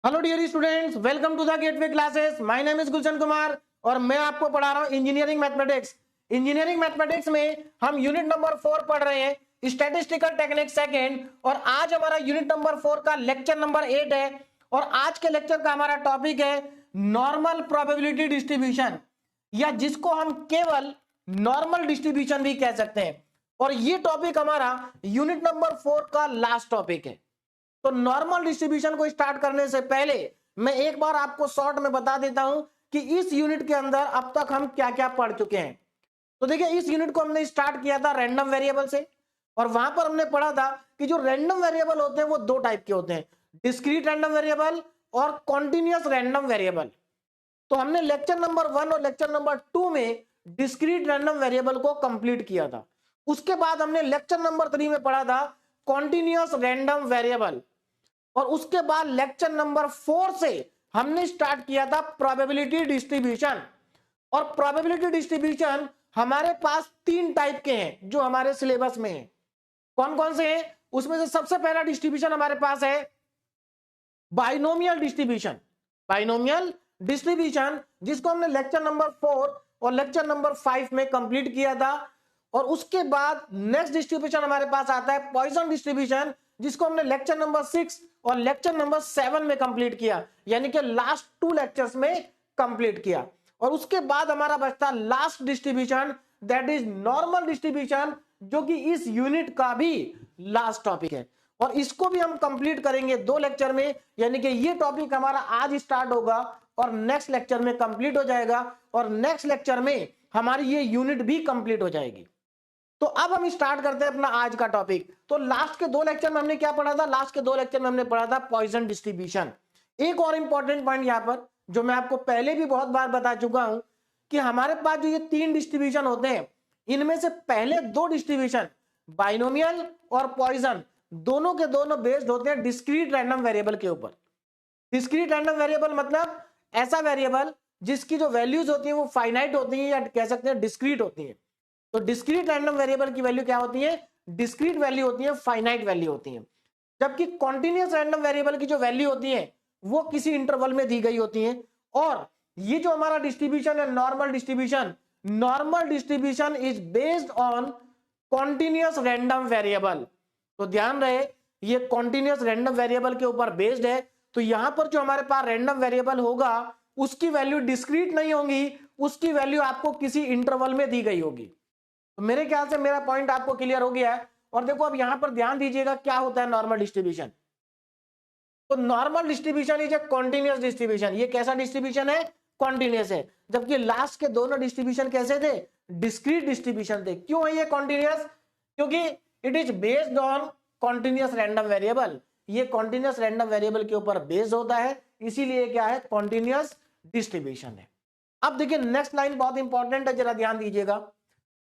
Hello dear students, welcome to the Gateway classes. My name is Gulshan Kumar और मैं आपको पढ़ा रहा हूं इंजीनियरिंग मैथमेटिक्स। इंजीनियरिंग मैथमेटिक्स में हम यूनिट नंबर 4 पढ़ रहे हैं, स्टैटिस्टिकल टेक्निक सेकंड। और आज हमारा यूनिट नंबर 4 का लेक्चर नंबर 8 है और आज के लेक्चर का हमारा टॉपिक है नॉर्मल प्रोबेबिलिटी डिस्ट्रीब्यूशन, या जिसको हम केवल नॉर्मल डिस्ट्रीब्यूशन भी कह सकते हैं। और ये टॉपिक हमारा यूनिट नंबर 4 का लास्ट टॉपिक है। तो नॉर्मल डिस्ट्रीब्यूशन को स्टार्ट करने से पहले मैं एक बार आपको शॉर्ट में बता देता हूं कि इस यूनिट के अंदर अब तक हम क्या क्या पढ़ चुके हैं। तो देखिए, इस यूनिट को हमने स्टार्ट किया था रैंडम वेरिएबल से, और वहां पर हमने पढ़ा था कि जो रैंडम वेरिएबल होते हैं वो दो टाइप के होते हैं, डिस्क्रीट रैंडम वेरिएबल और कॉन्टिन्यूअस रैंडम वेरिएबल। तो हमने लेक्चर नंबर 1 और लेक्चर नंबर 2 में डिस्क्रीट रैंडम वेरिएबल को कंप्लीट किया था। उसके बाद हमने लेक्चर नंबर 3 में पढ़ा था कॉन्टिन्यूअस रैंडम वेरिएबल, और उसके बाद लेक्चर नंबर 4 से हमने स्टार्ट किया था प्रोबेबिलिटी डिस्ट्रीब्यूशन। और प्रोबेबिलिटी डिस्ट्रीब्यूशन हमारे पास 3 टाइप के हैं जो हमारे सिलेबस में है। कौन कौन से हैं? उसमें से सबसे पहला डिस्ट्रीब्यूशन हमारे पास है बाइनोमियल डिस्ट्रीब्यूशन। बाइनोमियल डिस्ट्रीब्यूशन जिसको हमने लेक्चर नंबर 4 और लेक्चर नंबर 5 में कंप्लीट किया था। और उसके बाद नेक्स्ट डिस्ट्रीब्यूशन हमारे पास आता है पॉइसन डिस्ट्रीब्यूशन, जिसको हमने लेक्चर नंबर 6 और लेक्चर नंबर 7 में कंप्लीट किया, यानी कि लास्ट 2 लेक्चर्स में कंप्लीट किया। और उसके बाद हमारा बचता last distribution, that is normal distribution, जो कि इस यूनिट का भी लास्ट टॉपिक है। और इसको भी हम कंप्लीट करेंगे 2 लेक्चर में, यानी कि ये टॉपिक हमारा आज स्टार्ट होगा और नेक्स्ट लेक्चर में कंप्लीट हो जाएगा, और नेक्स्ट लेक्चर में हमारी ये यूनिट भी कंप्लीट हो जाएगी। तो अब हम स्टार्ट करते हैं अपना आज का टॉपिक। तो लास्ट के 2 लेक्चर में हमने क्या पढ़ा था? लास्ट के 2 लेक्चर में हमने पढ़ा था पॉइसन डिस्ट्रीब्यूशन। एक और इंपॉर्टेंट पॉइंट यहां पर जो मैं आपको पहले भी बहुत बार बता चुका हूं कि हमारे पास जो ये 3 डिस्ट्रीब्यूशन होते हैं, इनमें से पहले 2 डिस्ट्रीब्यूशन बाइनोमियल और पॉइसन दोनों के दोनों बेस्ड होते हैं डिस्क्रीट रैंडम वेरिएबल के ऊपर। डिस्क्रीट रैंडम वेरिएबल मतलब ऐसा वेरिएबल जिसकी जो वैल्यूज होती है वो फाइनाइट होती है, या कह सकते हैं डिस्क्रीट होती है। तो डिस्क्रीट रैंडम वेरिएबल की वैल्यू क्या होती है? डिस्क्रीट वैल्यू होती है, फाइनाइट वैल्यू होती है। जबकि कॉन्टिन्यूअस रैंडम वेरिएबल की जो वैल्यू होती है वो किसी इंटरवल में दी गई होती है। और ये जो हमारा डिस्ट्रीब्यूशन है normal distribution is based on continuous random variable. तो ध्यान रहे, ये कॉन्टिन्यूअस रैंडम वेरिएबल के ऊपर बेस्ड है। तो यहां पर जो हमारे पास रैंडम वेरिएबल होगा उसकी वैल्यू डिस्क्रीट नहीं होगी, उसकी वैल्यू आपको किसी इंटरवल में दी गई होगी। तो मेरे ख्याल से मेरा पॉइंट आपको क्लियर हो गया है। और देखो, अब यहां पर ध्यान दीजिएगा क्या होता है नॉर्मल डिस्ट्रीब्यूशन। तो normal distribution is a continuous distribution. ये कैसा डिस्ट्रीब्यूशन है? कॉन्टिन्यूअस है। जबकि लास्ट के दोनों डिस्ट्रीब्यूशन कैसे थे? डिस्क्रीट डिस्ट्रीब्यूशन थे। क्यों है ये कॉन्टिन्यूअस? क्योंकि it is based on continuous random variable. ये कॉन्टिन्यूअस रैंडम वेरिएबल के ऊपर बेस्ड होता है, इसीलिए क्या है? कॉन्टिन्यूअस डिस्ट्रीब्यूशन है। अब देखिए, नेक्स्ट लाइन बहुत इंपॉर्टेंट है, जरा ध्यान दीजिएगा।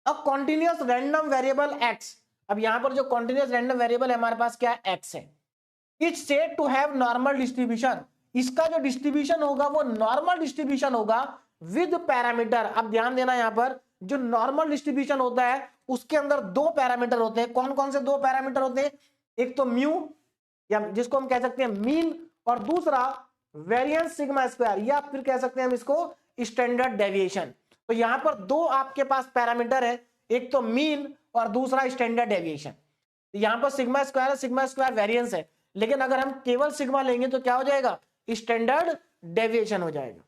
अ कॉन्टिन्यूअस रैंडम वेरिएबल एक्स। अब यहां पर जो कॉन्टिन्यूअस रैंडम वेरिएबल है हमारे पास क्या है? एक्स है। It's said to have normal distribution. इसका जो डिस्ट्रीब्यूशन होगा वो नॉर्मल डिस्ट्रीब्यूशन होगा विद पैरामीटर। अब ध्यान देना, यहां पर जो नॉर्मल डिस्ट्रीब्यूशन होता है उसके अंदर 2 पैरामीटर होते हैं। कौन कौन से 2 पैरामीटर होते हैं? एक तो म्यू, या जिसको हम कह सकते हैं मीन, और दूसरा वेरिएंस सिग्मा स्क्वायर, या फिर कह सकते हैं हम इसको स्टैंडर्ड डेविएशन। तो यहां पर 2 आपके पास पैरामीटर है, एक तो मीन और दूसरा स्टैंडर्ड डेविएशन। यहां पर सिग्मा स्क्वायर वेरिएंस है, लेकिन अगर हम केवल सिग्मा लेंगे तो क्या हो जाएगा? स्टैंडर्ड डेविएशन हो जाएगा।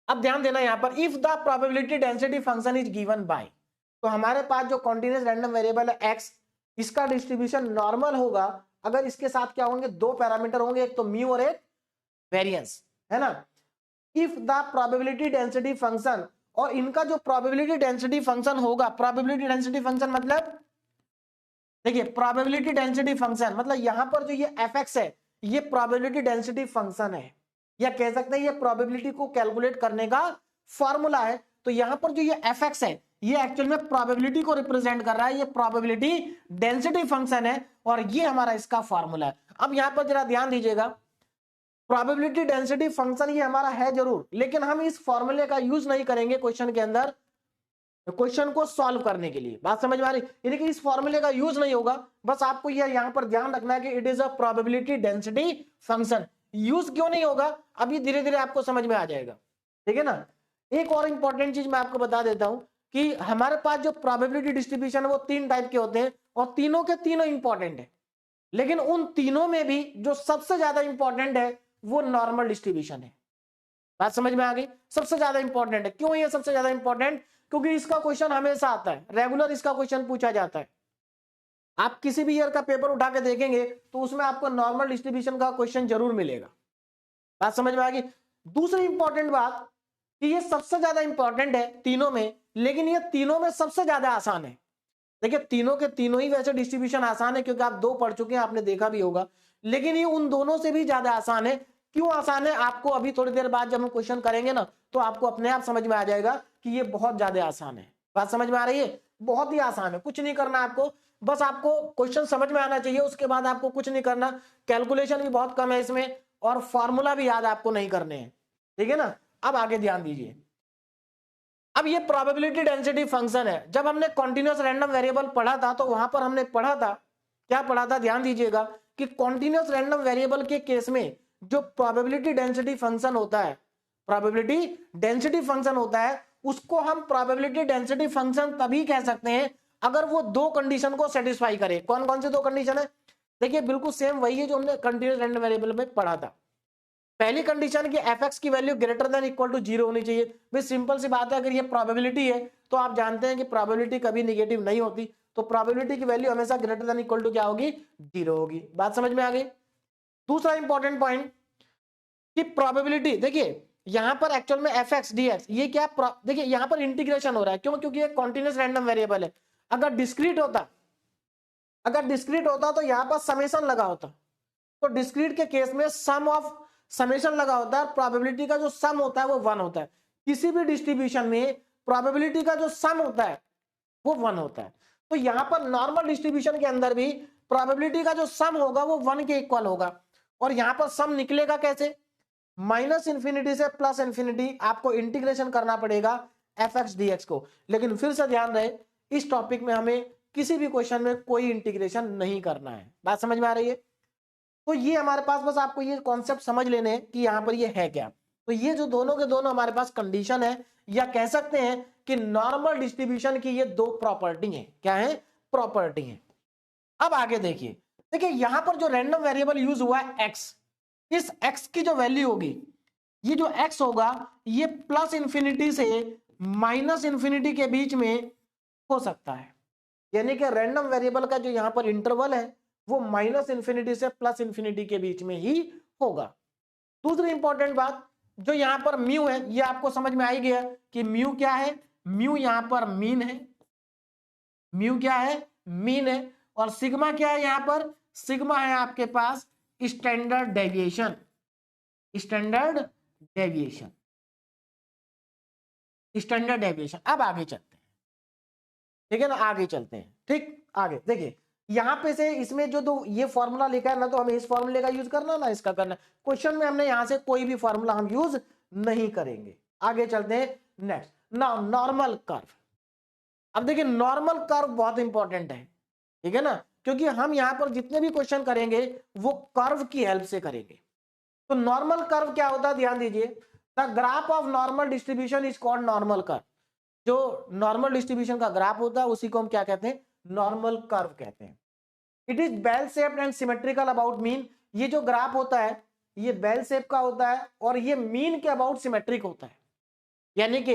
अब ध्यान देना यहां पर, if the probability density function is given by, तो हमारे पास जो कॉन्टिन्यूअस रैंडम वेरिएबल है एक्स, इसका डिस्ट्रीब्यूशन नॉर्मल होगा अगर इसके साथ क्या होंगे? 2 पैरामीटर होंगे, एक तो म्यू और एक वेरिएंस, है ना। If the probability density function, और इनका जो प्रोबेबिलिटी डेंसिटी फंक्शन होगा, प्रोबेबिलिटी डेंसिटी फंक्शन मतलब देखिए, प्रोबेबिलिटी डेंसिटी फंक्शन मतलब यहां पर जो ये एफ है ये प्रोबेबिलिटी डेंसिटी फंक्शन है, या कह सकते हैं ये प्रोबेबिलिटी को कैलकुलेट करने का फॉर्मूला है। तो यहां पर जो ये एफ है ये एक्चुअल में प्रोबेबिलिटी को रिप्रेजेंट कर रहा है, ये प्रोबेबिलिटी डेंसिटी फंक्शन है, और ये हमारा इसका फॉर्मूला है। अब यहां पर जरा ध्यान दीजिएगा, प्रोबेबिलिटी डेंसिटी फंक्शन ये हमारा है जरूर, लेकिन हम इस फॉर्मूले का यूज नहीं करेंगे क्वेश्चन के अंदर, क्वेश्चन को सॉल्व करने के लिए। बात समझ में आ रही? यानी कि इस फॉर्मूले का यूज नहीं होगा, बस आपको ये यहां पर ध्यान रखना है कि it is a probability density function. Use क्यों नहीं होगा अभी धीरे धीरे आपको समझ में आ जाएगा, ठीक है ना। एक और इंपॉर्टेंट चीज मैं आपको बता देता हूं कि हमारे पास जो प्रोबेबिलिटी डिस्ट्रीब्यूशन है वो 3 टाइप के होते हैं और तीनों के तीनों इंपॉर्टेंट है, लेकिन उन तीनों में भी जो सबसे ज्यादा इंपॉर्टेंट है वो नॉर्मल डिस्ट्रीब्यूशन है। बात समझ में आ गई? सबसे ज्यादा इंपॉर्टेंट है। क्यों ये सबसे ज्यादा इंपॉर्टेंट? क्योंकि इसका क्वेश्चन हमेशा आता है, रेगुलर इसका क्वेश्चन पूछा जाता है। आप किसी भी ईयर का पेपर उठा के देखेंगे तो उसमें आपको नॉर्मल डिस्ट्रीब्यूशन का क्वेश्चन जरूर मिलेगा। बात समझ में आ गई? दूसरी इंपॉर्टेंट बात कि ये सबसे ज्यादा इंपॉर्टेंट है तीनों में, लेकिन ये तीनों में सबसे ज्यादा आसान है। देखिए तीनों के तीनों ही वैसे डिस्ट्रीब्यूशन आसान है क्योंकि आप 2 पढ़ चुके हैं, आपने देखा भी होगा, लेकिन ये उन दोनों से भी ज्यादा आसान है। क्यों आसान है आपको अभी थोड़ी देर बाद जब हम क्वेश्चन करेंगे ना तो आपको अपने आप समझ में आ जाएगा कि ये बहुत ज्यादा आसान है। बात समझ में आ रही है? बहुत ही आसान है, कुछ नहीं करना आपको, बस आपको क्वेश्चन समझ में आना चाहिए, उसके बाद आपको कुछ नहीं करना। कैलकुलेशन भी बहुत कम है इसमें और फॉर्मूला भी याद आपको नहीं करने हैं, ठीक है ना। अब आगे ध्यान दीजिए। अब ये प्रोबेबिलिटी डेंसिटी फंक्शन है। जब हमने कॉन्टिन्यूअस रैंडम वेरिएबल पढ़ा था तो वहां पर हमने पढ़ा था, क्या पढ़ा था ध्यान दीजिएगा, कि कॉन्टिन्यूअस रैंडम वेरिएबल के केस में जो प्रोबेबिलिटी डेंसिटी फंक्शन होता है, प्रोबेबिलिटी डेंसिटी फंक्शन होता है, उसको हम प्रोबेबिलिटी डेंसिटी फंक्शन तभी कह सकते हैं अगर वो 2 कंडीशन को सेटिस्फाई करे। कौन कौन से 2 कंडीशन है? देखिए बिल्कुल सेम वही है जो हमने कंटिन्यूअस रैंडम वेरिएबल में पढ़ा था। पहली कंडीशन कि fx की value greater than equal to 0 होनी चाहिए। भाई सिंपल सी बात है, अगर ये प्रोबेबिलिटी है तो आप जानते हैं कि प्रोबेबिलिटी कभी नेगेटिव नहीं होती, तो प्रोबेबिलिटी की वैल्यू हमेशा ग्रेटर देन इक्वल टू क्या होगी? 0 होगी। बात समझ में आ गई? दूसरा इंपॉर्टेंट पॉइंट कि प्रोबेबिलिटी, देखिए यहां पर एक्चुअल में fx dx ये क्या, देखिए यहां पर इंटीग्रेशन हो रहा है, क्यों? क्योंकि ये कॉन्टिन्यूअस रैंडम वेरिएबल है। अगर डिस्क्रीट होता तो यहां पर समेशन लगा होता, तो डिस्क्रीट के केस में सम ऑफ समेशन लगा होता है, प्रोबेबिलिटी का जो सम होता है वो 1 होता है। किसी भी डिस्ट्रीब्यूशन में प्रोबेबिलिटी का जो सम होता है वो 1 होता है। तो यहां पर नॉर्मल डिस्ट्रीब्यूशन के अंदर भी प्रोबेबिलिटी का जो सम होगा वो 1 के इक्वल होगा। और यहां पर सम निकलेगा कैसे? -∞ से +∞ आपको इंटीग्रेशन करना पड़ेगा fx dx को। लेकिन फिर से ध्यान रहे, इस टॉपिक में हमें किसी भी क्वेश्चन में कोई इंटीग्रेशन नहीं करना है। बात समझ में आ रही है? तो ये हमारे पास बस आपको ये कॉन्सेप्ट समझ लेने हैं कि यहां पर ये है क्या। तो ये जो दोनों के दोनों हमारे पास कंडीशन है, या कह सकते हैं कि नॉर्मल डिस्ट्रीब्यूशन की ये 2 प्रॉपर्टी है। क्या है? प्रॉपर्टी है। अब आगे देखिए, यहां पर जो रैंडम वेरिएबल यूज हुआ है x, इस x की जो वैल्यू होगी, ये जो x होगा ये +∞ से -∞ के बीच में हो सकता है। यानी कि रैंडम वेरिएबल का जो यहां पर इंटरवल है वो -∞ से +∞ के बीच में ही होगा। दूसरी इंपॉर्टेंट बात, जो यहां पर म्यू है, ये आपको समझ में आ ही गया कि म्यू क्या है। म्यू यहां पर मीन है, म्यू क्या है? मीन है। और सिग्मा क्या है? यहां पर सिग्मा है आपके पास standard deviation, standard deviation, standard deviation. अब आगे चलते हैं, ठीक है ना, आगे चलते हैं। ठीक, आगे देखिए, यहां पे से इसमें जो दो ये फॉर्मूला लिखा है ना, तो हमें इस फॉर्मूले का यूज करना ना इसका करना। क्वेश्चन में हमने यहां से कोई भी फॉर्मूला हम यूज नहीं करेंगे। आगे चलते हैं नेक्स्ट, नाउ नॉर्मल कर्व। अब देखिए नॉर्मल कर्व बहुत इंपॉर्टेंट है, ठीक है ना, क्योंकि हम यहां पर जितने भी क्वेश्चन करेंगे वो कर्व की हेल्प से करेंगे। तो नॉर्मल कर्व क्या होता है ध्यान दीजिए, the graph of normal distribution is called normal curve. जो नॉर्मल डिस्ट्रीब्यूशन का ग्राफ होता है उसी को हम क्या कहते हैं? नॉर्मल कर्व कहते हैं। It is bell shaped and symmetrical about mean. ये जो ग्राफ होता है ये बेल शेप का होता है और ये मीन के अबाउट सिमेट्रिक होता है। यानी कि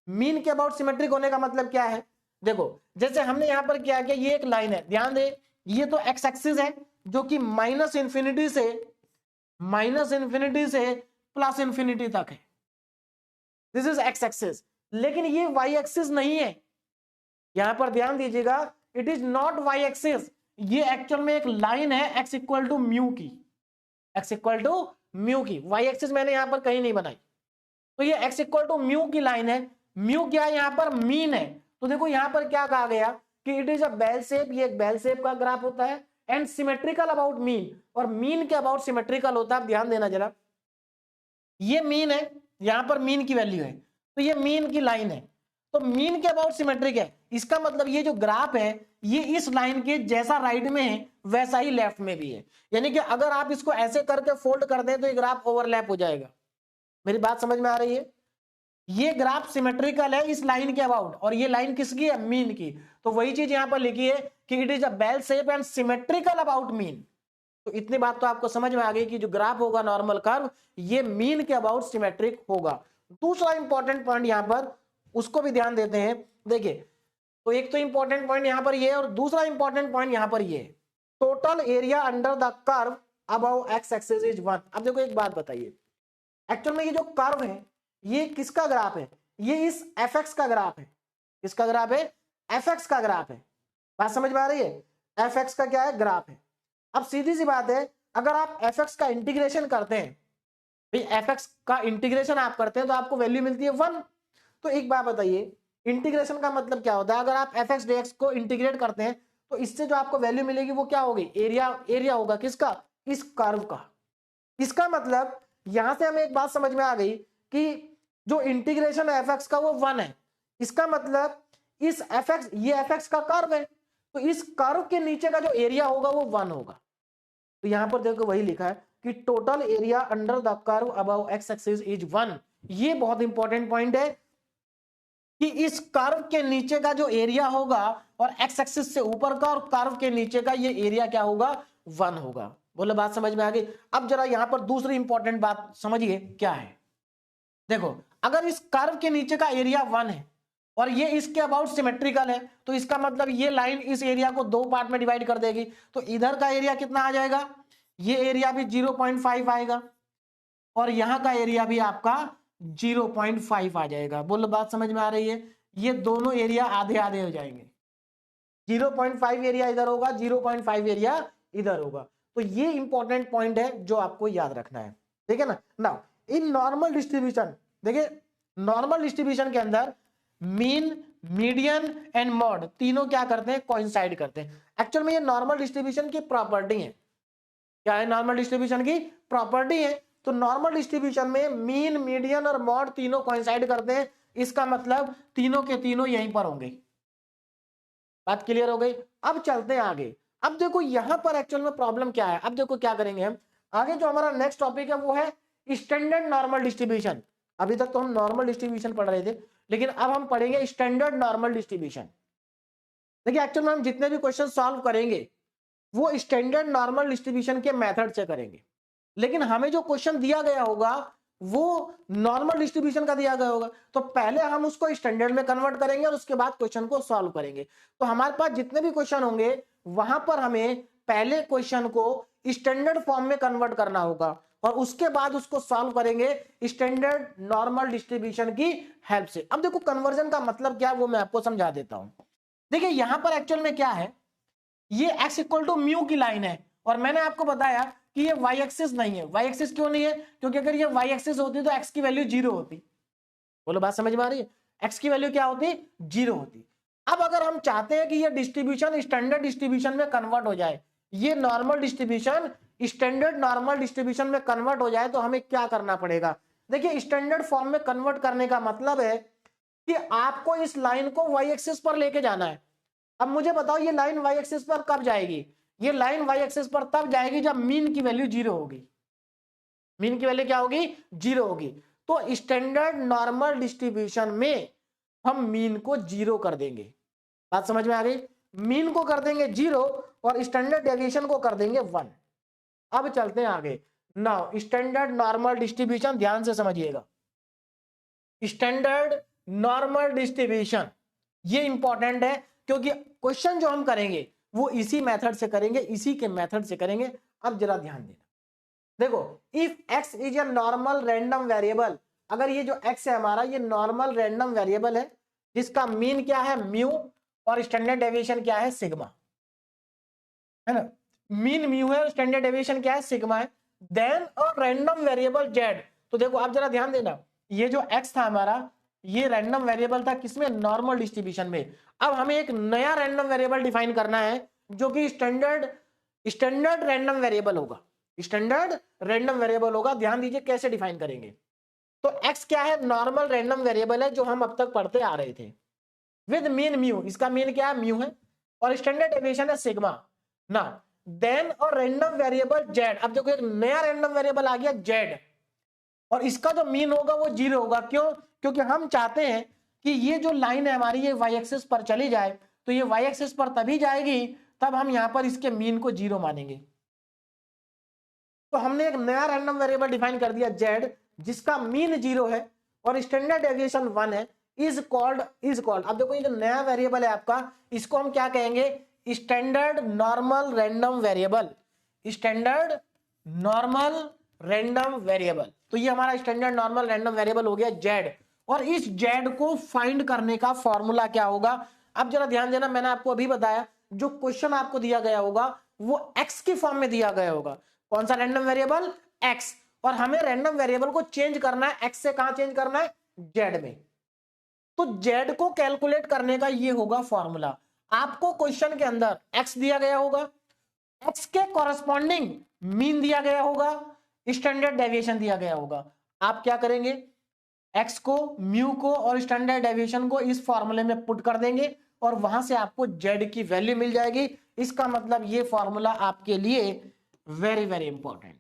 मीन के अबाउट सिमेट्रिक होने का मतलब क्या है? देखो जैसे हमने यहां पर क्या किया, ये एक लाइन है, ध्यान दे, ये तो एक्स एक्सिस है जो कि -∞ से +∞ तक है, दिस इज एक्स एक्सिस। लेकिन ये वाई एक्सिस नहीं है, यहां पर ध्यान दीजिएगा, it is not y axis. ये एक्चुअल में एक लाइन है x इक्वल टू म्यू की, x इक्वल टू म्यू की। वाई एक्सिस मैंने यहां पर कहीं नहीं बनाई, तो ये x इक्वल टू म्यू की लाइन है। म्यू क्या है? यहां पर मीन है। तो देखो यहां पर क्या कहा गया कि it is a bell shape, ये एक बेल शेप का ग्राफ होता है, एंड सिमेट्रिकल अबाउट मीन, और मीन के अबाउट सिमेट्रिकल होता है। ध्यान देना जरा, ये मीन है, यहां पर मीन की वैल्यू है, तो ये मीन की लाइन है। तो मीन के अबाउट सिमेट्रिक है, इसका मतलब ये जो ग्राफ है ये इस लाइन के जैसा राइट में है वैसा ही लेफ्ट में भी है, यानी कि अगर आप इसको ऐसे करके फोल्ड कर दें तो ये ग्राफ ओवरलैप हो जाएगा। मेरी बात समझ में आ रही है? ये ग्राफ सिमेट्रिकल है इस लाइन के अबाउट, और ये लाइन किसकी है? मीन की। तो वही चीज यहां पर लिखी है कि it is a bell shape and symmetrical about mean. तो इतनी बात तो आपको समझ में आ गई कि जो ग्राफ होगा नॉर्मल कर्व ये मीन के अबाउट सिमेट्रिक होगा। दूसरा इंपॉर्टेंट पॉइंट यहां पर उसको भी ध्यान देते हैं। देखिए, तो एक तो इंपॉर्टेंट पॉइंट यहां पर ये और दूसरा इंपॉर्टेंट पॉइंट यहां पर ये, total area under the curve above x axis is 1। अब देखो एक बात बताइए, एक्चुअल में ये जो कर्व है ये किसका ग्राफ है? ये इस fx का ग्राफ है। किसका ग्राफ है? fx का ग्राफ है। बात समझ में आ रही है? fx का क्या है? ग्राफ है। अब सीधी सी बात है, अगर आप fx का इंटीग्रेशन करते हैं, भाई fx का इंटीग्रेशन आप करते हैं तो आपको वैल्यू मिलती है 1। तो एक बात बताइए, इंटीग्रेशन का मतलब क्या होता है? अगर आप fx dx को इंटीग्रेट करते हैं तो इससे जो आपको वैल्यू मिलेगी वो क्या होगी? एरिया होगा। किसका? इस कर्व का। इसका मतलब यहां से हमें एक बात समझ में आ गई कि जो इंटीग्रेशन है fx का वो 1 है। इसका मतलब इस fx, ये fx का कर्व है, तो इस कर्व के नीचे का जो एरिया होगा वो 1 होगा। तो यहां पर देखो वही लिखा है कि total area under the curve above x axis is 1। ये बहुत इंपॉर्टेंट पॉइंट है कि इस कर्व के नीचे का जो एरिया होगा और एक्स एक्सिस से ऊपर का और कर्व के नीचे का ये एरिया क्या होगा? 1 होगा। बोलो बात समझ में आ गई? अब जरा यहां पर दूसरी इंपॉर्टेंट बात समझिए क्या है। देखो, अगर इस कर्व के नीचे का एरिया 1 है और ये इसके अबाउट सिमेट्रिकल है तो इसका मतलब ये लाइन इस एरिया को 2 पार्ट में डिवाइड कर देगी। तो इधर का एरिया कितना आ जाएगा? ये एरिया भी 0.5 आएगा और यहां का एरिया भी आपका 0.5 आ जाएगा। बोलो बात समझ में आ रही है? ये दोनों एरिया आधे आधे हो जाएंगे। 0.5 एरिया इधर होगा, 0.5 एरिया इधर होगा। तो ये इंपॉर्टेंट पॉइंट है जो आपको याद रखना है। ठीक है ना? नाउ इन नॉर्मल डिस्ट्रीब्यूशन, देखिए नॉर्मल डिस्ट्रीब्यूशन के अंदर मीन, मीडियन एंड मॉड तीनों क्या करते हैं? कोइंसाइड करते हैं। एक्चुअल में ये नॉर्मल डिस्ट्रीब्यूशन की प्रॉपर्टी है। क्या है? नॉर्मल डिस्ट्रीब्यूशन की प्रॉपर्टी है। तो नॉर्मल डिस्ट्रीब्यूशन में मीन, मीडियन और मॉड तीनों कोइंसाइड करते हैं। इसका मतलब तीनों के तीनों यहीं पर होंगे। बात क्लियर हो गई? अब चलते हैं आगे। अब देखो यहां पर एक्चुअल में प्रॉब्लम क्या है। अब देखो क्या करेंगे हम आगे, जो हमारा नेक्स्ट टॉपिक है वो है स्टैंडर्ड नॉर्मल डिस्ट्रीब्यूशन। अभी तक तो हम नॉर्मल डिस्ट्रीब्यूशन पढ़ रहे थे, लेकिन अब हम पढ़ेंगे स्टैंडर्ड नॉर्मल डिस्ट्रीब्यूशन। देखिए एक्चुअल में हम जितने भी क्वेश्चन सॉल्व करेंगे वो स्टैंडर्ड नॉर्मल डिस्ट्रीब्यूशन के मेथड से करेंगे, लेकिन हमें जो क्वेश्चन दिया गया होगा वो नॉर्मल डिस्ट्रीब्यूशन का दिया गया होगा। तो पहले हम उसको स्टैंडर्ड में कन्वर्ट करेंगे और उसके बाद क्वेश्चन को सॉल्व करेंगे। तो हमारे पास जितने भी क्वेश्चन होंगे वहां पर हमें पहले क्वेश्चन को स्टैंडर्ड फॉर्म में कन्वर्ट करना होगा और उसके बाद उसको सॉल्व करेंगे स्टैंडर्ड नॉर्मल डिस्ट्रीब्यूशन की हेल्प से। अब देखो कन्वर्जन का मतलब क्या है वो मैं आपको समझा देता हूं। देखिए यहां पर एक्चुअल में क्या है, ये x इक्वल टू म्यू की लाइन है और मैंने आपको बताया कि ये y एक्सिस नहीं है। y एक्सिस क्यों नहीं है? क्योंकि अगर ये y एक्सिस होती तो x की वैल्यू 0 होती। बोलो बात समझ में आ रही है? x की वैल्यू क्या होती? 0 होती। अब अगर हम चाहते हैं कि ये डिस्ट्रीब्यूशन स्टैंडर्ड डिस्ट्रीब्यूशन में कन्वर्ट हो जाए, ये normal distribution standard normal distribution में कन्वर्ट हो जाए, तो हमें क्या करना पड़ेगा? देखिए स्टैंडर्ड फॉर्म में कन्वर्ट करने का मतलब है कि आपको इस लाइन को y एक्सिस पर लेके जाना है। अब मुझे बताओ ये लाइन y एक्सिस पर कब जाएगी? ये लाइन y एक्सिस पर तब जाएगी जब मीन की वैल्यू 0 होगी। मीन की वैल्यू क्या होगी? 0 होगी। तो स्टैंडर्ड नॉर्मल डिस्ट्रीब्यूशन में हम मीन को 0 कर देंगे। बात समझ में आ गई? मीन को कर देंगे 0 और स्टैंडर्ड डेविएशन को कर देंगे 1। अब चलते हैं आगे। नाउ स्टैंडर्ड नॉर्मल डिस्ट्रीब्यूशन ध्यान से समझिएगा। स्टैंडर्ड नॉर्मल डिस्ट्रीब्यूशन ये इंपॉर्टेंट है क्योंकि क्वेश्चन जो हम करेंगे वो इसी मेथड से करेंगे, इसी के मेथड से करेंगे। अब जरा ध्यान देना, देखो if x is a normal random variable, अगर ये जो x है हमारा ये नॉर्मल रैंडम वेरिएबल है जिसका मीन क्या है? म्यू और स्टैंडर्ड डेविएशन क्या है? सिग्मा, है ना? मीन म्यू है और स्टैंडर्ड डेविएशन क्या है? सिग्मा है। Then a random variable z। तो देखो आप जरा ध्यान देना, ये जो x था हमारा ये रैंडम वेरिएबल था किसमें? नॉर्मल डिस्ट्रीब्यूशन में। अब हमें एक नया रैंडम वेरिएबल डिफाइन करना है जो कि स्टैंडर्ड रैंडम वेरिएबल होगा। स्टैंडर्ड रैंडम वेरिएबल होगा। ध्यान दीजिए कैसे डिफाइन करेंगे। तो x क्या है? नॉर्मल रैंडम वेरिएबल है जो हम अब तक पढ़ते आ रहे थे। विद मीन म्यू, इसका मीन क्या है, म्यू है, और स्टैंडर्ड डेविएशन है सिग्मा ना, देन और रैंडम वेरिएबल जेड। अब देखो एक नया रैंडम वेरिएबल आ गया जेड, और इसका जो मीन होगा वो 0 होगा। क्यों? क्योंकि हम चाहते हैं कि ये जो लाइन है हमारी ये वाई एक्सिस पर चली जाए, तो ये वाई एक्सिस पर तभी जाएगी तब हम यहां पर इसके मीन को 0 मानेंगे। तो हमने एक नया रैंडम वेरिएबल डिफाइन कर दिया जेड, जिसका मीन 0 है और स्टैंडर्ड डेविएशन 1 है, इज कॉल्ड। अब देखो ये जो नया वेरिएबल है आपका, इसको हम क्या कहेंगे, standard normal random variable, standard normal random variable. तो ये हमारा स्टैंडर्ड नॉर्मल रैंडम वेरिएबल हो गया जेड, और इस जेड को फाइंड करने का फॉर्मूला क्या होगा। अब जरा ध्यान देना, मैंने आपको अभी बताया जो क्वेश्चन आपको दिया गया होगा वो एक्स की फॉर्म में दिया गया होगा। कौन सा रैंडम वेरिएबल, एक्स, और हमें रैंडम वेरिएबल को चेंज करना है, एक्स से कहां चेंज करना है, जेड में। तो जेड को कैलकुलेट करने का ये होगा फॉर्मूला। आपको क्वेश्चन के अंदर एक्स दिया गया होगा, एक्स के कॉरेस्पॉन्डिंग मीन दिया गया होगा, स्टैंडर्ड डेविएशन दिया गया होगा। आप क्या करेंगे, एक्स को, म्यू को और स्टैंडर्ड डेविएशन को इस फॉर्मूले में पुट कर देंगे और वहां से आपको जेड की वैल्यू मिल जाएगी। इसका मतलब ये फॉर्मूला आपके लिए वेरी वेरी इंपॉर्टेंट,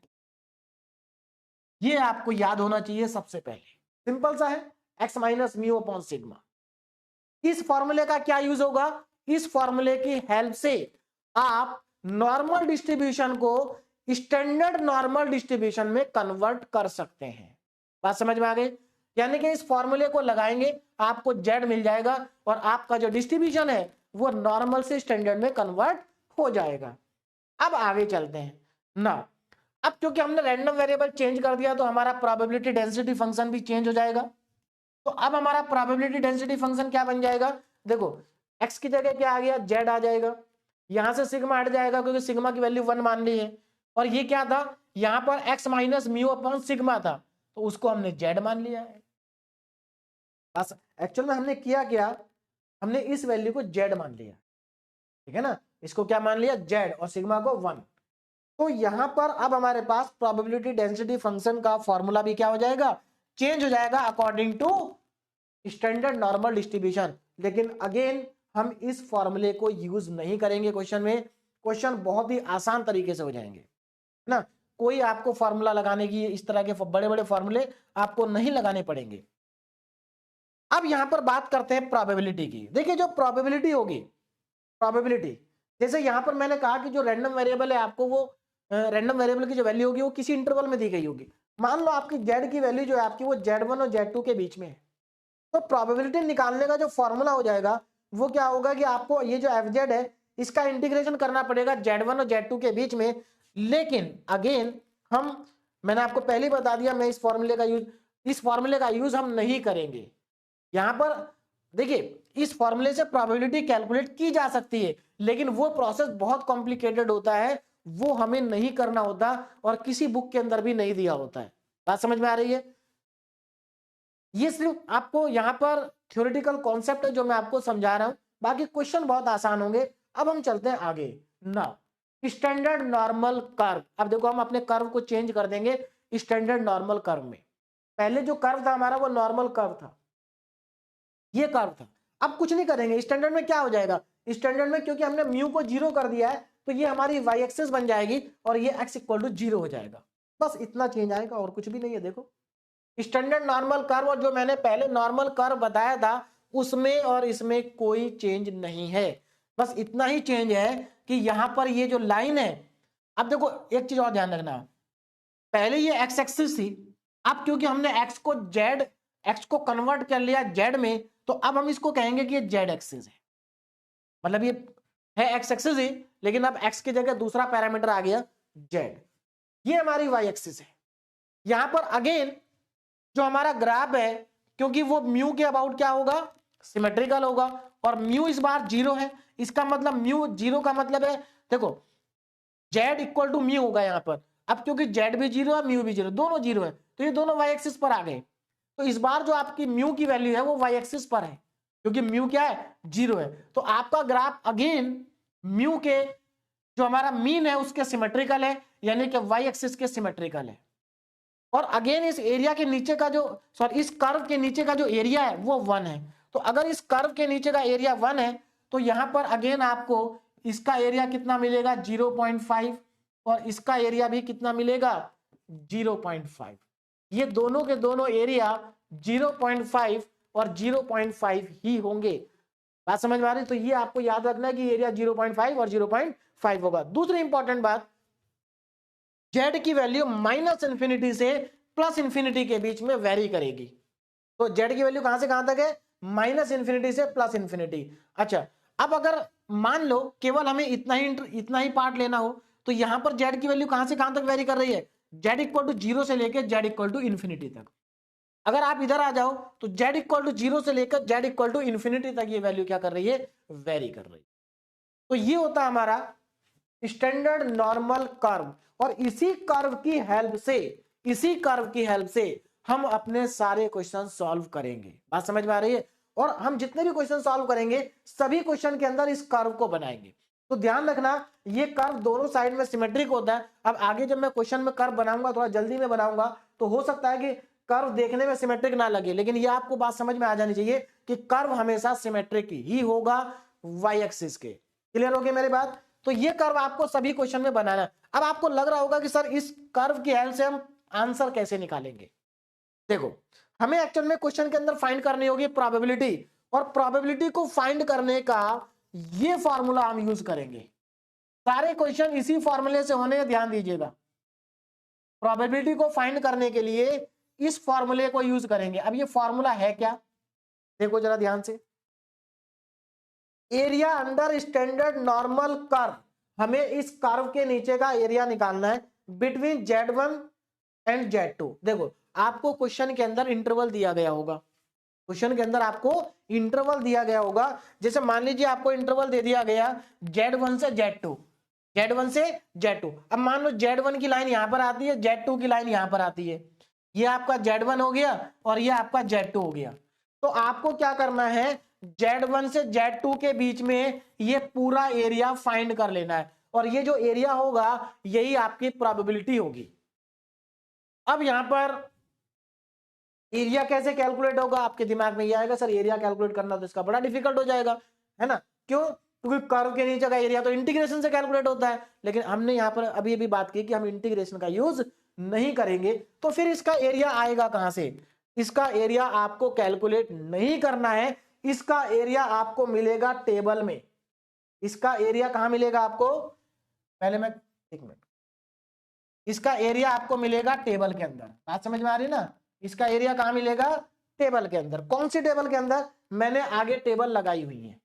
ये आपको याद होना चाहिए सबसे पहले। सिंपल सा है, x minus mu upon sigma. इस फॉर्मूले का क्या यूज होगा, इस फॉर्मूले की हेल्प से आप नॉर्मल डिस्ट्रीब्यूशन को स्टैंडर्ड नॉर्मल डिस्ट्रीब्यूशन में कन्वर्ट कर सकते हैं। बात समझ में आ गई? यानी कि इस फॉर्मूले को लगाएंगे आपको जेड मिल जाएगा और आपका जो डिस्ट्रीब्यूशन है वो नॉर्मल से स्टैंडर्ड में कन्वर्ट हो जाएगा। अब आगे चलते हैं ना। अब क्योंकि हमने रैंडम वेरिएबल चेंज कर दिया तो हमारा प्रोबेबिलिटी डेंसिटी फंक्शन भी चेंज हो जाएगा। तो अब हमारा प्रोबेबिलिटी डेंसिटी फंक्शन क्या बन जाएगा, देखो एक्स की जगह क्या आ गया, जेड आ जाएगा, यहां से सिग्मा हट जाएगा क्योंकि सिग्मा की वैल्यू 1 मान ली है, और ये क्या था, यहां पर x minus mu upon sigma था तो उसको हमने जेड मान लिया है। बस एक्चुअल में हमने किया क्या, हमने इस वैल्यू को जेड मान लिया, ठीक है ना, इसको क्या मान लिया, जेड, और सिग्मा को 1। तो यहां पर अब हमारे पास प्रोबेबिलिटी डेंसिटी फंक्शन का फॉर्मूला भी क्या हो जाएगा, चेंज हो जाएगा according to standard normal distribution. लेकिन अगेन हम इस फॉर्मूले को यूज नहीं करेंगे क्वेश्चन में, क्वेश्चन बहुत ही आसान तरीके से हो जाएंगे ना, कोई आपको फॉर्मूला लगाने की, इस तरह के बड़े बड़े फॉर्मूले आपको नहीं लगाने पड़ेंगे। अब यहां पर बात करते हैं प्रोबेबिलिटी की। देखिए जो प्रोबेबिलिटी होगी, प्रोबेबिलिटी जैसे यहां पर मैंने कहा कि जो रैंडम वेरिएबल है आपको वो रैंडम वेरिएबल की जो वैल्यू होगी वो किसी इंटरवल में दी गई होगी। मान लो आपकी जेड की वैल्यू जो है आपकी वो Z1 और Z2 के बीच में है, तो प्रोबेबिलिटी निकालने का जो फॉर्मूला हो जाएगा वो क्या होगा कि आपको ये जो FZ है इसका इंटीग्रेशन करना पड़ेगा Z1 और Z2 के बीच में। लेकिन अगेन मैंने आपको पहले ही बता दिया, मैं इस फॉर्मूले का यूज हम नहीं करेंगे। यहां पर देखिए इस फॉर्मूले से प्रोबेबिलिटी कैलकुलेट की जा सकती है, लेकिन वो प्रोसेस बहुत कॉम्प्लिकेटेड होता है, वो हमें नहीं करना होता और किसी बुक के अंदर भी नहीं दिया होता है। बात समझ में आ रही है? ये सिर्फ आपको यहां पर थ्योरेटिकल कॉन्सेप्ट है जो मैं आपको समझा रहा हूं, बाकी क्वेश्चन बहुत आसान होंगे। अब हम चलते हैं आगे ना, स्टैंडर्ड नॉर्मल कर्व। अब देखो हम अपने कर्व को चेंज कर देंगे स्टैंडर्ड नॉर्मल कर्व में। पहले जो कर्व था हमारा वो नॉर्मल कर्व था, ये कर्व था। अब कुछ नहीं करेंगे, स्टैंडर्ड में क्या हो जाएगा, स्टैंडर्ड में क्योंकि हमने म्यू को 0 कर दिया है तो ये हमारी वाई एक्सिस बन जाएगी और ये x इक्वल टू 0 हो जाएगा। बस इतना चेंज आएगा और कुछ भी नहीं है। देखो स्टैंडर्ड नॉर्मल कर्व और जो मैंने पहले नॉर्मल कर्व बताया था उसमें और इसमें कोई चेंज नहीं है, बस इतना ही चेंज है कि यहां पर ये जो लाइन है, अब देखो एक चीज और ध्यान रखना, पहले ये x एक्सिस थी, अब क्योंकि हमने x को कन्वर्ट कर लिया z में, तो अब हम इसको कहेंगे कि ये z एक्सिस है, मतलब ये है x एक्सिस ही, लेकिन अब x की जगह दूसरा पैरामीटर आ गया z। ये हमारी y एक्सिस है। यहां पर अगेन जो हमारा ग्राफ है, क्योंकि वो म्यू के अबाउट क्या होगा, सिमेट्रिकल होगा, और म्यू इस बार 0 है, इसका मतलब म्यू 0 का मतलब है, देखो z इक्वल टू म्यू होगा यहाँ पर। अब क्योंकि z भी 0 है, म्यू भी 0, दोनों 0 है, तो ये दोनों y एक्सिस पर आ गए। तो इस बार जो आपकी म्यू की वैल्यू है वो y एक्सिस पर है, क्योंकि म्यू क्या है, 0 है। तो आपका ग्राफ अगेन म्यू के जो हमारा मीन है उसके सिमेट्रिकल है, यानी कि y एक्सिस के सिमेट्रिकल है। और अगेन इस एरिया के नीचे का जो इस कर्व के नीचे का जो एरिया है वो 1 है। तो अगर इस कर्व के नीचे का एरिया 1 है तो यहां पर अगेन आपको इसका एरिया कितना मिलेगा 0.5 और इसका एरिया भी कितना मिलेगा 0.5। ये दोनों के दोनों एरिया 0.5 और 0.5 ही होंगे। बात समझ में आ रही? तो ये आपको याद रखना है कि एरिया 0.5 और 0.5 होगा। दूसरी इंपॉर्टेंट बात, जेड की वैल्यू माइनस इंफिनिटी से प्लस इंफिनिटी के बीच में वेरी करेगी। तो जेड की वैल्यू कहां से कहां तक है? माइनस इंफिनिटी से प्लस इंफिनिटी। अच्छा, अब अगर मान लो केवल हमें इतना ही पार्ट लेना हो तो यहां पर जेड की वैल्यू कहां से कहां तक वेरी कर रही है? जेड इक्वल टू 0 से लेकर जेड इक्वल टू इंफिनिटी तक। अगर आप इधर आ जाओ तो जेड इक्वल टू 0 से लेकर जेड इक्वल टू इंफिनिटी तक ये वैल्यू क्या कर रही है? वेरी कर रही है। तो ये होता है हमारा स्टैंडर्ड नॉर्मल कर्व, और इसी कर्व की हेल्प से हम अपने सारे क्वेश्चन सॉल्व करेंगे। बात समझ में आ रही है? और हम जितने भी क्वेश्चन सॉल्व करेंगे सभी क्वेश्चन के अंदर इस कर्व को बनाएंगे। तो ध्यान रखना, ये कर्व दोनों साइड में सिमेट्रिक होता है। अब आगे जब मैं क्वेश्चन में कर्व बनाऊंगा, थोड़ा जल्दी में बनाऊंगा, तो हो सकता है कि कर्व देखने में सिमेट्रिक ना लगे, लेकिन ये आपको बात समझ में आ जानी चाहिए कि कर्व हमेशा सिमेट्रिक ही होगा वाई एक्सिस के। क्लियर हो गई मेरी बात? तो ये कर्व आपको सभी क्वेश्चन में बनाना है। अब आपको लग रहा होगा कि सर इस कर्व की हेल्प से हम आंसर कैसे निकालेंगे? देखो, हमें एक्चुअल में क्वेश्चन के अंदर फाइंड करनी होगी प्रोबेबिलिटी, और प्रोबेबिलिटी को फाइंड करने का ये फॉर्मूला हम यूज करेंगे। सारे क्वेश्चन इसी फॉर्मूले से होने, ध्यान दीजिएगा। प्रोबेबिलिटी को फाइंड करने के लिए इस फॉर्मूले को यूज करेंगे। अब ये फॉर्मूला है क्या? देखो जरा ध्यान से, area under standard normal curve, हमें इस कर्व के नीचे का एरिया निकालना है बिटवीन Z1 एंड Z2। देखो, आपको क्वेश्चन के अंदर इंटरवल दिया गया होगा, क्वेश्चन के अंदर आपको इंटरवल दिया गया होगा। जैसे मान लीजिए आपको इंटरवल दे दिया गया Z1 से Z2, Z1 से Z2। अब मान लो Z1 की लाइन यहां पर आती है, Z2 की लाइन यहां पर आती है। ये आपका Z1 हो गया और ये आपका Z2 हो गया। तो आपको क्या करना है, Z1 से Z2 के बीच में ये पूरा एरिया फाइंड कर लेना है, और ये जो एरिया होगा यही आपकी प्रोबेबिलिटी होगी। अब यहां पर एरिया कैसे कैलकुलेट होगा? आपके दिमाग में ये आएगा, सर एरिया कैलकुलेट करना तो इसका बड़ा डिफिकल्ट हो जाएगा, है ना? क्यों? क्योंकि कर्व के नीचे का एरिया तो इंटीग्रेशन से कैलकुलेट होता है, लेकिन हमने यहां पर अभी अभी बात की कि हम इंटीग्रेशन का यूज नहीं करेंगे। तो फिर इसका एरिया आएगा कहां से? इसका एरिया आपको कैलकुलेट नहीं करना है, इसका एरिया आपको मिलेगा टेबल में। इसका एरिया कहां मिलेगा आपको? पहले मैं एक मिनट, इसका एरिया आपको मिलेगा टेबल के अंदर। बात समझ में आ रही है ना? इसका एरिया कहां मिलेगा? टेबल के अंदर। कौन सी टेबल के अंदर? मैंने आगे टेबल लगाई हुई है,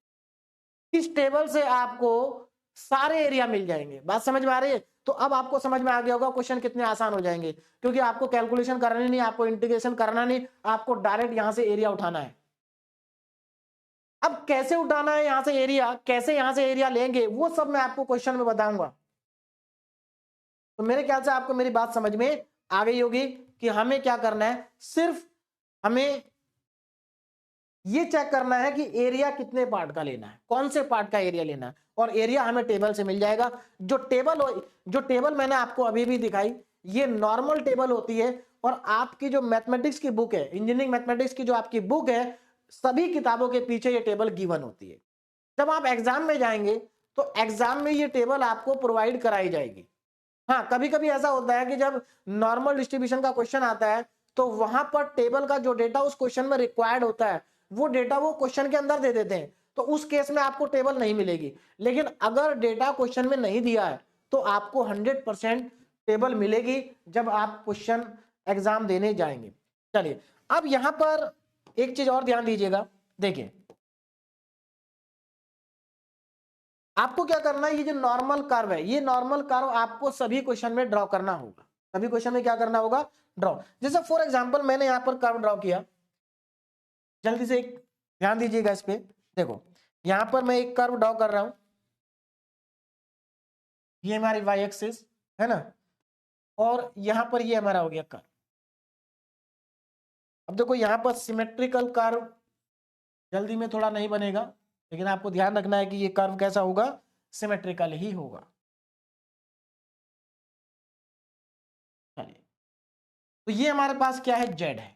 इस टेबल से आपको सारे एरिया मिल जाएंगे। बात समझ में आ रही है? तो अब आपको समझ में आ गया होगा क्वेश्चन कितने आसान हो जाएंगे, क्योंकि आपको कैलकुलेशन करनी नहीं, आपको इंटीग्रेशन करना नहीं, आपको डायरेक्ट यहां से एरिया उठाना है। अब कैसे उठाना है यहां से एरिया, कैसे यहां से एरिया लेंगे, वो सब मैं आपको क्वेश्चन में बताऊंगा। तो मेरे ख्याल से आपको मेरी बात समझ में आ गई होगी कि हमें क्या करना है। सिर्फ हमें ये चेक करना है कि एरिया कितने पार्ट का लेना है, कौन से पार्ट का एरिया लेना है, और एरिया हमें टेबल से मिल जाएगा। जो टेबल मैंने आपको अभी भी दिखाई, ये नॉर्मल टेबल होती है, और आपकी जो मैथमेटिक्स की बुक है, इंजीनियरिंग मैथमेटिक्स की जो आपकी बुक है, सभी किताबों के पीछे ये टेबल गिवन होती है। जब आप एग्जाम में जाएंगे तो एग्जाम में ये टेबल आपको प्रोवाइड कराई जाएगी। हाँ, कभी कभी ऐसा होता है कि जब नॉर्मल डिस्ट्रीब्यूशन का क्वेश्चन आता है तो वहां पर टेबल का जो डेटा उस क्वेश्चन में रिक्वायर्ड होता है वो डेटा वो क्वेश्चन के अंदर दे देते हैं, तो उस केस में आपको टेबल नहीं मिलेगी। लेकिन अगर डेटा क्वेश्चन में नहीं दिया है तो आपको 100% टेबल मिलेगी जब आप क्वेश्चन एग्जाम देने जाएंगे। चलिए, अब यहां पर एक चीज और ध्यान दीजिएगा। देखिए, आपको क्या करना है, ये जो नॉर्मल कर्व है, ये नॉर्मल कर्व आपको सभी क्वेश्चन में ड्रॉ करना होगा। सभी क्वेश्चन में क्या करना होगा? ड्रॉ। जैसे फॉर एग्जांपल मैंने यहां पर कर्व ड्रॉ किया, जल्दी से एक ध्यान दीजिएगा इस पे। देखो, यहां पर मैं एक कर्व ड्रॉ कर रहा हूं, ये हमारी वाई एक्सिस है ना, और यहां पर ये हमारा हो गया कर्व। अब देखो यहां पर सिमेट्रिकल कर्व जल्दी में थोड़ा नहीं बनेगा, लेकिन आपको ध्यान रखना है कि ये कर्व कैसा होगा? सिमेट्रिकल ही होगा। चलिए, तो ये हमारे पास क्या है? जेड है।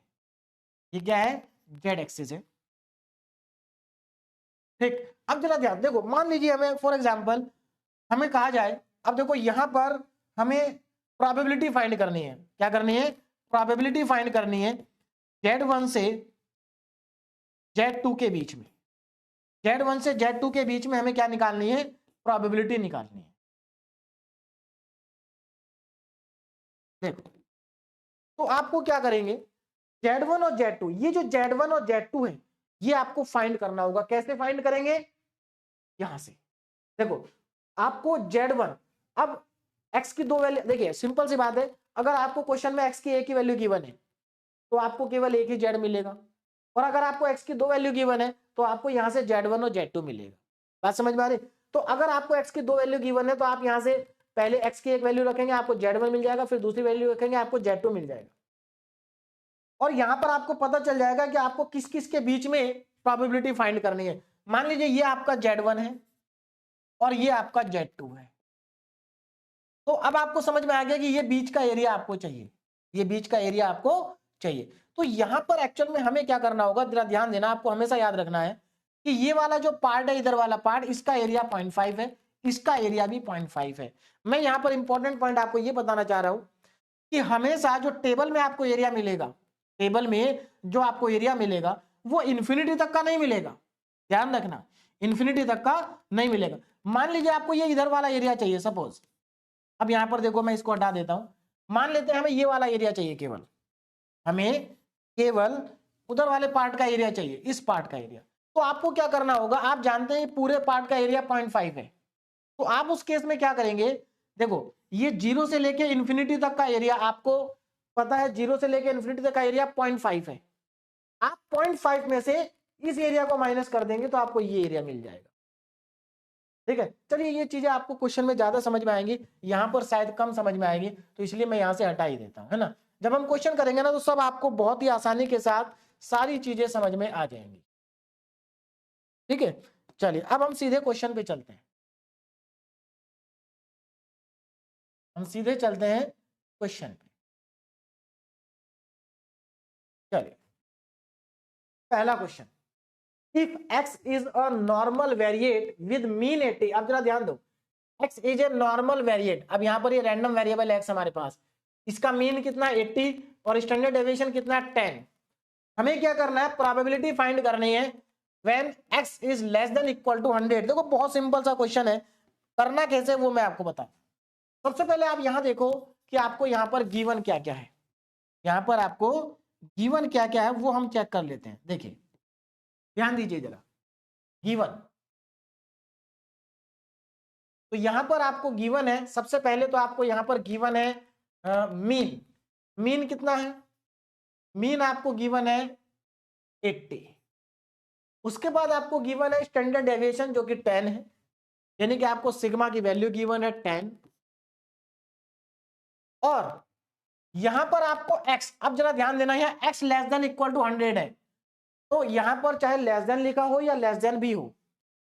ये क्या है? जेड एक्सिस है। ठीक, अब जरा ध्यान देखो, मान लीजिए हमें फॉर एग्जांपल हमें कहा जाए, अब देखो यहां पर हमें प्रोबेबिलिटी फाइंड करनी है, क्या करनी है, प्रोबेबिलिटी फाइंड करनी है Z1 से Z2 के बीच में, Z1 से Z2 के बीच में हमें क्या निकालनी है, प्रोबेबिलिटी निकालनी है। देखो तो आपको क्या करेंगे, Z1 और Z2, ये जो Z1 और Z2 है ये आपको फाइंड करना होगा। कैसे फाइंड करेंगे, यहां से देखो आपको Z1, अब x की दो वैल्यू, देखिए सिंपल सी बात है, अगर आपको क्वेश्चन में x की एक ही वैल्यू गिवन है तो आपको केवल एक ही Z मिलेगा, और अगर आपको x की दो वैल्यू गिवन है तो आपको यहां से Z1 और Z2 मिलेगा। बात समझ में आ रही, तो अगर आपको x की दो वैल्यू गिवन है तो आप यहां से पहले x की एक वैल्यू रखेंगे, आपको Z1 मिल जाएगा, फिर दूसरी वैल्यू रखेंगे, आपको Z2 मिल जाएगा, और यहां पर आपको पता चल जाएगा कि आपको किस किस के बीच में प्रोबेबिलिटी फाइंड करनी है। मान लीजिए ये आपका Z1 है और ये आपका Z2 है, तो अब आपको समझ में आ गया कि ये बीच का एरिया आपको चाहिए, ये बीच का एरिया आपको चाहिए। तो यहां पर एक्चुअल में हमें क्या करना होगा, जरा ध्यान देना, आपको हमेशा याद रखना है कि ये वाला जो पार्ट है, इधर वाला पार्ट, इसका एरिया 0.5 है, इसका एरिया भी 0.5 है। मैं यहां पर इंपॉर्टेंट पॉइंट आपको ये बताना चाह रहा हूं कि हमेशा जो टेबल में आपको एरिया मिलेगा, टेबल में जो आपको एरिया मिलेगा वो इंफिनिटी तक का नहीं मिलेगा, ध्यान रखना, इंफिनिटी तक का नहीं मिलेगा। मान लीजिए आपको ये इधर वाला एरिया चाहिए सपोज, अब यहां पर देखो मैं इसको हटा देता हूं, मान लेते हैं हमें ये वाला एरिया चाहिए, केवल हमें केवल उधर वाले पार्ट का एरिया चाहिए, इस पार्ट का एरिया। तो आपको क्या करना होगा, आप जानते हैं पूरे पार्ट का एरिया 0.5 है, तो आप उस केस में क्या करेंगे, देखो ये 0 से लेके इंफिनिटी तक का एरिया आपको पता है, 0 से लेके इंफिनिटी तक का एरिया 0.5 है, आप 0.5 में से इस एरिया को माइनस कर देंगे तो आपको ये एरिया मिल जाएगा। ठीक है, चलिए ये चीजें आपको क्वेश्चन में ज्यादा समझ में आएंगी, यहां पर शायद कम समझ में आएगी, तो इसलिए मैं यहां से हटा ही देता हूं, है ना। जब हम क्वेश्चन करेंगे ना तो सब आपको बहुत ही आसानी के साथ सारी चीजें समझ में आ जाएंगी। ठीक है, चलिए अब हम सीधे क्वेश्चन पे चलते हैं, हम सीधे चलते हैं क्वेश्चन पे। चलिए पहला question, if x is a normal variate with mean 80, अब जरा ध्यान दो, x is a normal variate, अब यहां पर ये रैंडम वेरिएबल x हमारे पास, इसका मीन कितना 80 और स्टैंडर्ड डेविएशन कितना 10। हमें क्या करना है, प्रोबेबिलिटी फाइंड करनी है when x is less than equal to 100। देखो बहुत सिंपल सा क्वेश्चन है, करना कैसे वो मैं आपको बताऊं। सबसे पहले आप यहां देखो कि आपको यहां पर गिवन क्या क्या है, यहां पर आपको गिवन क्या क्या है वो हम चेक कर लेते हैं। देखिए ध्यान दीजिए जरा, गिवन, तो यहां पर आपको गिवन है, सबसे पहले तो आपको यहां पर गिवन है मीन, मीन कितना है, मीन आपको गिवन है 80, उसके बाद आपको गिवन है स्टैंडर्ड डेविएशन जो कि 10 है, यानी कि आपको सिग्मा की वैल्यू गिवन है 10, और यहां पर आपको x, अब जरा ध्यान देना, यहाँ x less than equal to 100 है, तो यहां पर चाहे लेस देन लिखा हो या लेस देन भी हो,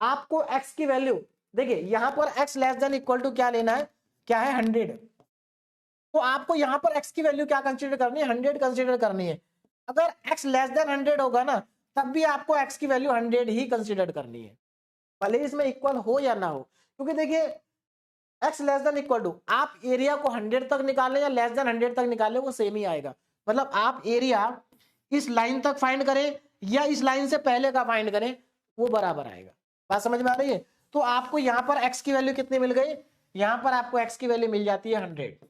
आपको x की वैल्यू, देखिए यहां पर x less than equal to क्या लेना है, क्या है 100, तो आपको यहां पर x की वैल्यू क्या कंसीडर करनी है, 100 कंसीडर करनी है। अगर x लेस देन 100 होगा ना तब भी आपको x की वैल्यू 100 ही कंसीडर करनी है, भले इसमें इक्वल हो या ना हो, क्योंकि देखिए x less than equal to, आप एरिया को 100 तक निकालें या लेस देन 100 तक निकालें वो सेम ही आएगा, मतलब आप एरिया इस लाइन तक फाइंड करें या इस लाइन से पहले का फाइंड करें वो बराबर आएगा। बात समझ में आ रही है, तो आपको यहां पर x की वैल्यू कितनी मिल गई, यहां पर आपको x की वैल्यू मिल जाती है 100,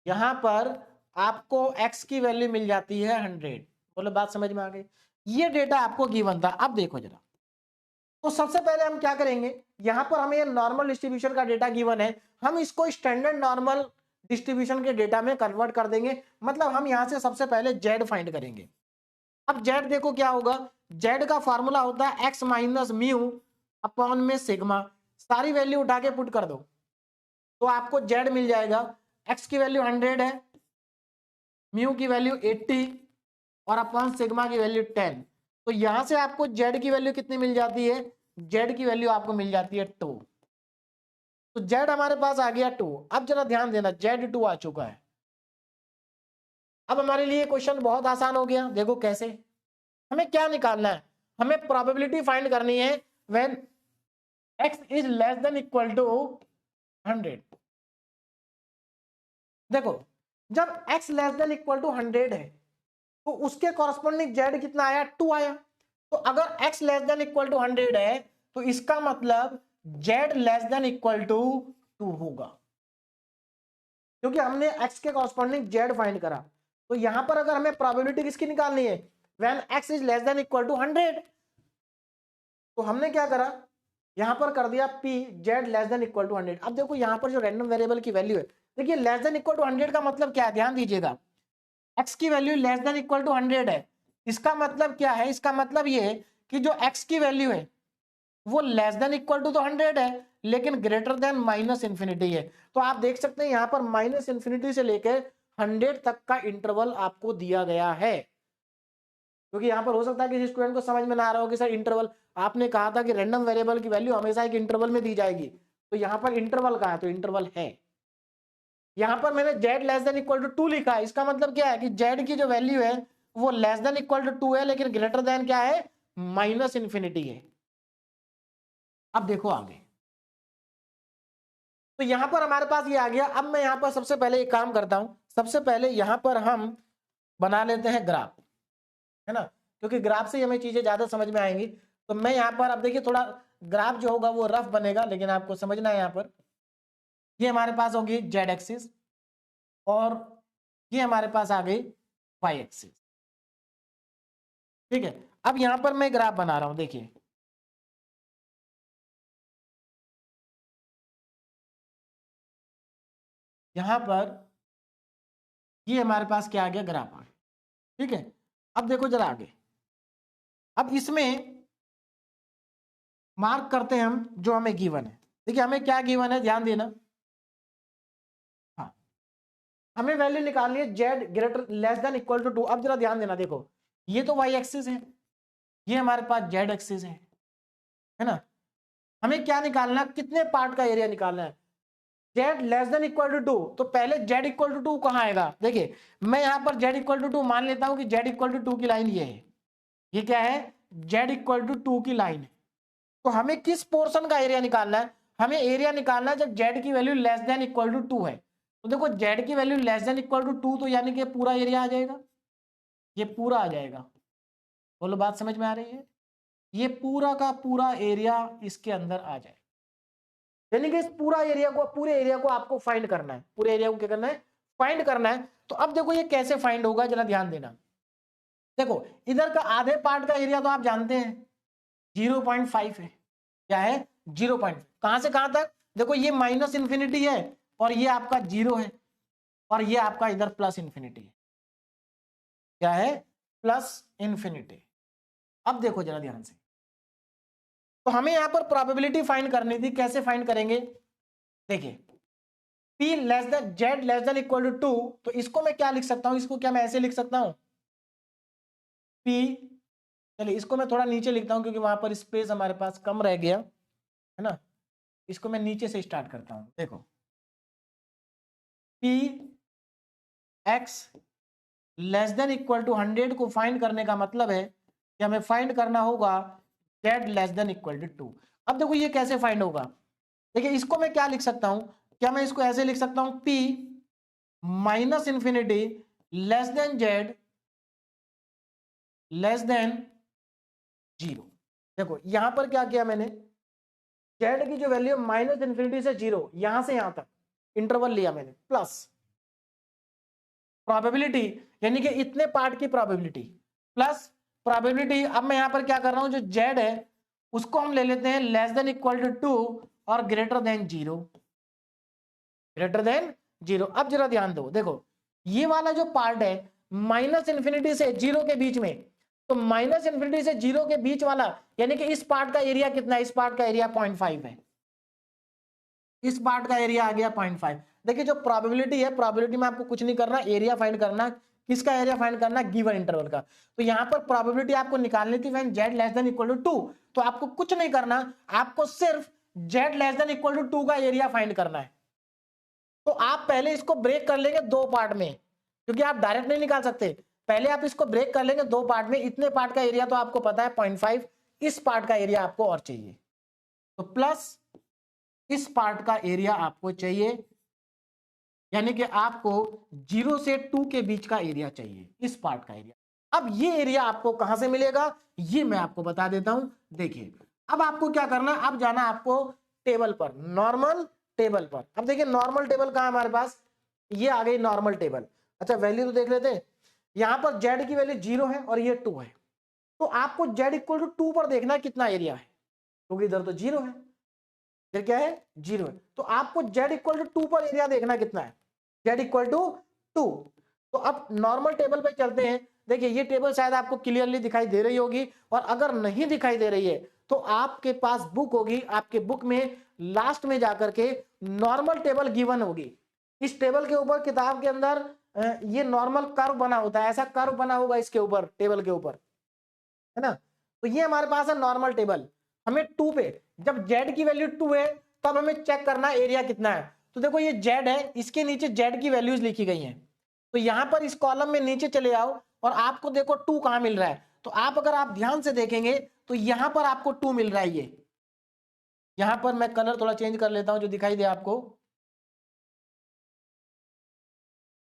यहां पर आपको x की वैल्यू मिल जाती है 100, बोलो बात समझ में आ गई। ये डेटा आपको गिवन था। अब देखो जरा, तो सबसे पहले हम क्या करेंगे, यहां पर हमें नॉर्मल डिस्ट्रीब्यूशन का डेटा गिवन है, हम इसको स्टैंडर्ड नॉर्मल डिस्ट्रीब्यूशन के डेटा में कन्वर्ट कर देंगे, मतलब हम यहां से सबसे पहले z फाइंड करेंगे। अब z देखो क्या होगा, z का फॉर्मूला होता है x माइनस म्यू अपॉन में सिग्मा, सारी वैल्यू उठा के पुट कर दो तो आपको z मिल जाएगा, x की वैल्यू 100 है, म्यू की वैल्यू 80 और अपॉन सिग्मा की वैल्यू 10, तो यहां से आपको z की वैल्यू कितनी मिल जाती है, z की वैल्यू आपको मिल जाती है 2, तो z हमारे पास आ गया 2। अब जरा ध्यान देना, z2 आ चुका है। अब हमारे लिए क्वेश्चन बहुत आसान हो गया, देखो कैसे, हमें क्या निकालना है, हमें प्रोबेबिलिटी फाइंड करनी है when x is less than equal to 100। देखो जब x less than equal to 100 है तो उसके कॉरस्पॉन्डिंग z कितना आया, 2 आया। तो अगर x less than equal to 100 है तो इसका मतलब z less than equal to 2 होगा, क्योंकि हमने x के कॉरस्पॉन्डिंग z फाइंड करा। तो यहां पर अगर हमें प्रोबेबिलिटी किसकी निकालनी है, when x is less than equal to 100, तो हमने क्या करा, यहां पर कर दिया p z less than equal to 100। अब देखो यहां पर जो रैंडम वेरिएबल की वैल्यू है, देखिए लेस देन इक्वल टू 100 का मतलब क्या है, ध्यान दीजिएगा, x की value less than equal to 100 है। इसका मतलब क्या है, इसका मतलब ये है कि जो x की वैल्यू है वो लेस देन इक्वल टू तो 100 है लेकिन ग्रेटर देन माइनस इंफिनिटी है। तो आप देख सकते हैं यहां पर माइनस इंफिनिटी से लेकर 100 तक का इंटरवल आपको दिया गया है। क्योंकि यहां पर हो सकता है कि स्टूडेंट को समझ में ना आ रहा हो कि सर इंटरवल, आपने कहा था कि रैंडम वेरिएबल की वैल्यू हमेशा एक इंटरवल में दी जाएगी, तो यहां पर इंटरवल कहा है, तो इंटरवल है। यहां पर मैंने z less than equal to 2 लिखा है, इसका मतलब क्या है कि z की जो वैल्यू है वो लेस देन इक्वल टू 2 है लेकिन ग्रेटर देन क्या है, माइनस इंफिनिटी है। अब देखो आगे, तो यहां पर हमारे पास ये आ गया। अब मैं यहां पर सबसे पहले एक काम करता हूं, सबसे पहले यहां पर हम बना लेते हैं ग्राफ, है ना, क्योंकि ग्राफ से हमें चीजें ज्यादा समझ में आएंगी। तो मैं यहां पर, अब देखिए थोड़ा ग्राफ जो होगा वो रफ बनेगा, लेकिन आपको समझना है। यहां पर ये हमारे पास होगी जेड एक्सिस और ये हमारे पास आ गई वाई एक्सिस, ठीक है। अब यहां पर मैं ग्राफ बना रहा हूं, देखिए यहां पर ये हमारे पास क्या आ गया, ग्राफ आ गया, ठीक है। अब देखो जरा आगे, अब इसमें मार्क करते हैं हम जो हमें गिवन है। देखिए हमें क्या गिवन है, ध्यान देना, हाँ हमें वैल्यू निकालनी है z greater less than equal to 2। अब जरा ध्यान देना, देखो ये तो वाई एक्सिस है, ये हमारे पास जेड एक्सिस है ना। हमें क्या निकालना, कितने पार्ट का एरिया निकालना है, z less than equal to 2। तो पहले जेड इक्वल टू 2 कहां आएगा, देखिए मैं यहां पर जेड इक्वल टू 2 मान लेता हूं कि जेड इक्वल टू 2 की लाइन ये है, ये क्या है, जेड इक्वल टू 2 की लाइन है। तो हमें किस पोर्शन का एरिया निकालना है, हमें एरिया निकालना है जब जेड की value less than equal to 2 है। तो देखो जेड की value less than equal to 2, तो यानी कि पूरा एरिया आ जाएगा, ये पूरा आ जाएगा। बोलो बात समझ में आ रही है, ये पूरा का पूरा एरिया इसके अंदर आ जाए, यानी कि इस पूरा एरिया को, पूरे एरिया को आपको फाइंड करना है, पूरे एरिया को क्या करना है, फाइंड करना है। तो अब देखो ये कैसे फाइंड होगा, जरा ध्यान देना। देखो इधर का आधे पार्ट का एरिया तो आप जानते हैं 0.5 है, क्या है 0.5, कहां से कहां तक, देखो ये माइनस इंफिनिटी है और ये आपका 0 है और ये आपका इधर प्लस इंफिनिटी है, क्या है, प्लस इंफिनिटी। अब देखो जरा ध्यान से, तो हमें यहां पर प्रोबेबिलिटी फाइंड करनी थी, कैसे फाइंड करेंगे, देखिए p less than z less than equal to 2, तो इसको मैं क्या लिख सकता हूं, इसको क्या मैं ऐसे लिख सकता हूं, p, चलिए इसको मैं थोड़ा नीचे लिखता हूं क्योंकि वहां पर स्पेस हमारे पास कम रह गया, है ना। इसको मैं नीचे से स्टार्ट करता हूं, देखो p x less than equal to 100 को फाइंड करने का मतलब है कि हमें फाइंड करना होगा z less than equal to 2। अब देखो ये कैसे फाइंड होगा, देखिए इसको मैं क्या लिख सकता हूं, क्या मैं इसको ऐसे लिख सकता हूं, p minus infinity less than z less then 0। देखो यहां पर क्या किया मैंने, z की जो वैल्यू माइनस इंफिनिटी से 0, यहां से यहां तक इंटरवल लिया मैंने, प्लस प्रोबेबिलिटी यानी कि इतने पार्ट की प्रोबेबिलिटी प्लस प्रोबेबिलिटी। अब मैं यहां पर क्या कर रहा हूं, जो z है उसको हम ले लेते हैं लेस देन इक्वल टू 2 और ग्रेटर देन 0, ग्रेटर देन 0। अब जरा ध्यान दो, देखो ये वाला जो पार्ट है माइनस इंफिनिटी से 0 के बीच में, तो माइनस इंफिनिटी से 0 के बीच वाला यानी कि इस पार्ट का एरिया कितना है, इस पार्ट का एरिया 0.5 है, इस पार्ट का एरिया आ गया 0.5। देखिए जो प्रोबेबिलिटी है, प्रोबेबिलिटी में आपको कुछ नहीं करना, एरिया फाइंड करना, किसका एरिया फाइंड करना, गिवन इंटरवल का। तो यहां पर प्रोबेबिलिटी आपको निकालनी थी when z less than equal to 2, तो आपको कुछ नहीं करना, आपको सिर्फ z less than equal to 2 का एरिया फाइंड करना है। तो आप पहले इसको ब्रेक कर लेंगे दो पार्ट में, क्योंकि आप डायरेक्ट नहीं निकाल सकते, पहले आप इसको ब्रेक कर लेंगे दो पार्ट में। इतने पार्ट का एरिया तो आपको पता है 0.5, इस पार्ट का एरिया आपको और चाहिए, तो प्लस इस पार्ट का एरिया आपको चाहिए, यानी कि आपको 0 से 2 के बीच का एरिया चाहिए, इस पार्ट का एरिया। अब ये एरिया आपको कहां से मिलेगा ये मैं आपको बता देता हूं। देखिए अब आपको क्या करना है, अब जाना आपको टेबल पर, नॉर्मल टेबल पर। अब देखिए नॉर्मल टेबल कहां है हमारे पास, ये आ गई नॉर्मल टेबल। अच्छा वैल्यू तो देख लेते हैं, यहां पर z की वैल्यू 0 है और ये 2 है, तो आपको z इक्वल टू 2 पर देखना है कितना एरिया है, क्योंकि इधर तो 0 है, इधर क्या है 0 है, तो आपको z इक्वल टू 2 पर एरिया देखना कितना है, z इक्वल टू 2। तो अब नॉर्मल टेबल पे चलते हैं। देखिए ये टेबल शायद आपको क्लियरली दिखाई दे रही होगी, और अगर नहीं दिखाई दे रही है तो आपके पास बुक होगी, आपके बुक में लास्ट में जाकर के नॉर्मल टेबल गिवन होगी। इस टेबल के ऊपर किताब के अंदर ये नॉर्मल कर्व बना होता है, ऐसा कर्व बना होगा इसके ऊपर, टेबल के ऊपर, है ना। तो ये हमारे पास है नॉर्मल टेबल। हमें 2 पे, जब z की वैल्यू 2 है तब हमें चेक करना है एरिया कितना है। तो देखो ये z है, इसके नीचे z की वैल्यूज लिखी गई हैं, तो यहां पर इस कॉलम में नीचे चले आओ और आपको देखो 2 कहां मिल रहा है। तो आप अगर आप ध्यान से देखेंगे तो यहां पर आपको 2 मिल रहा है। ये यहां पर मैं कलर थोड़ा चेंज कर लेता हूं जो दिखाई दे आपको।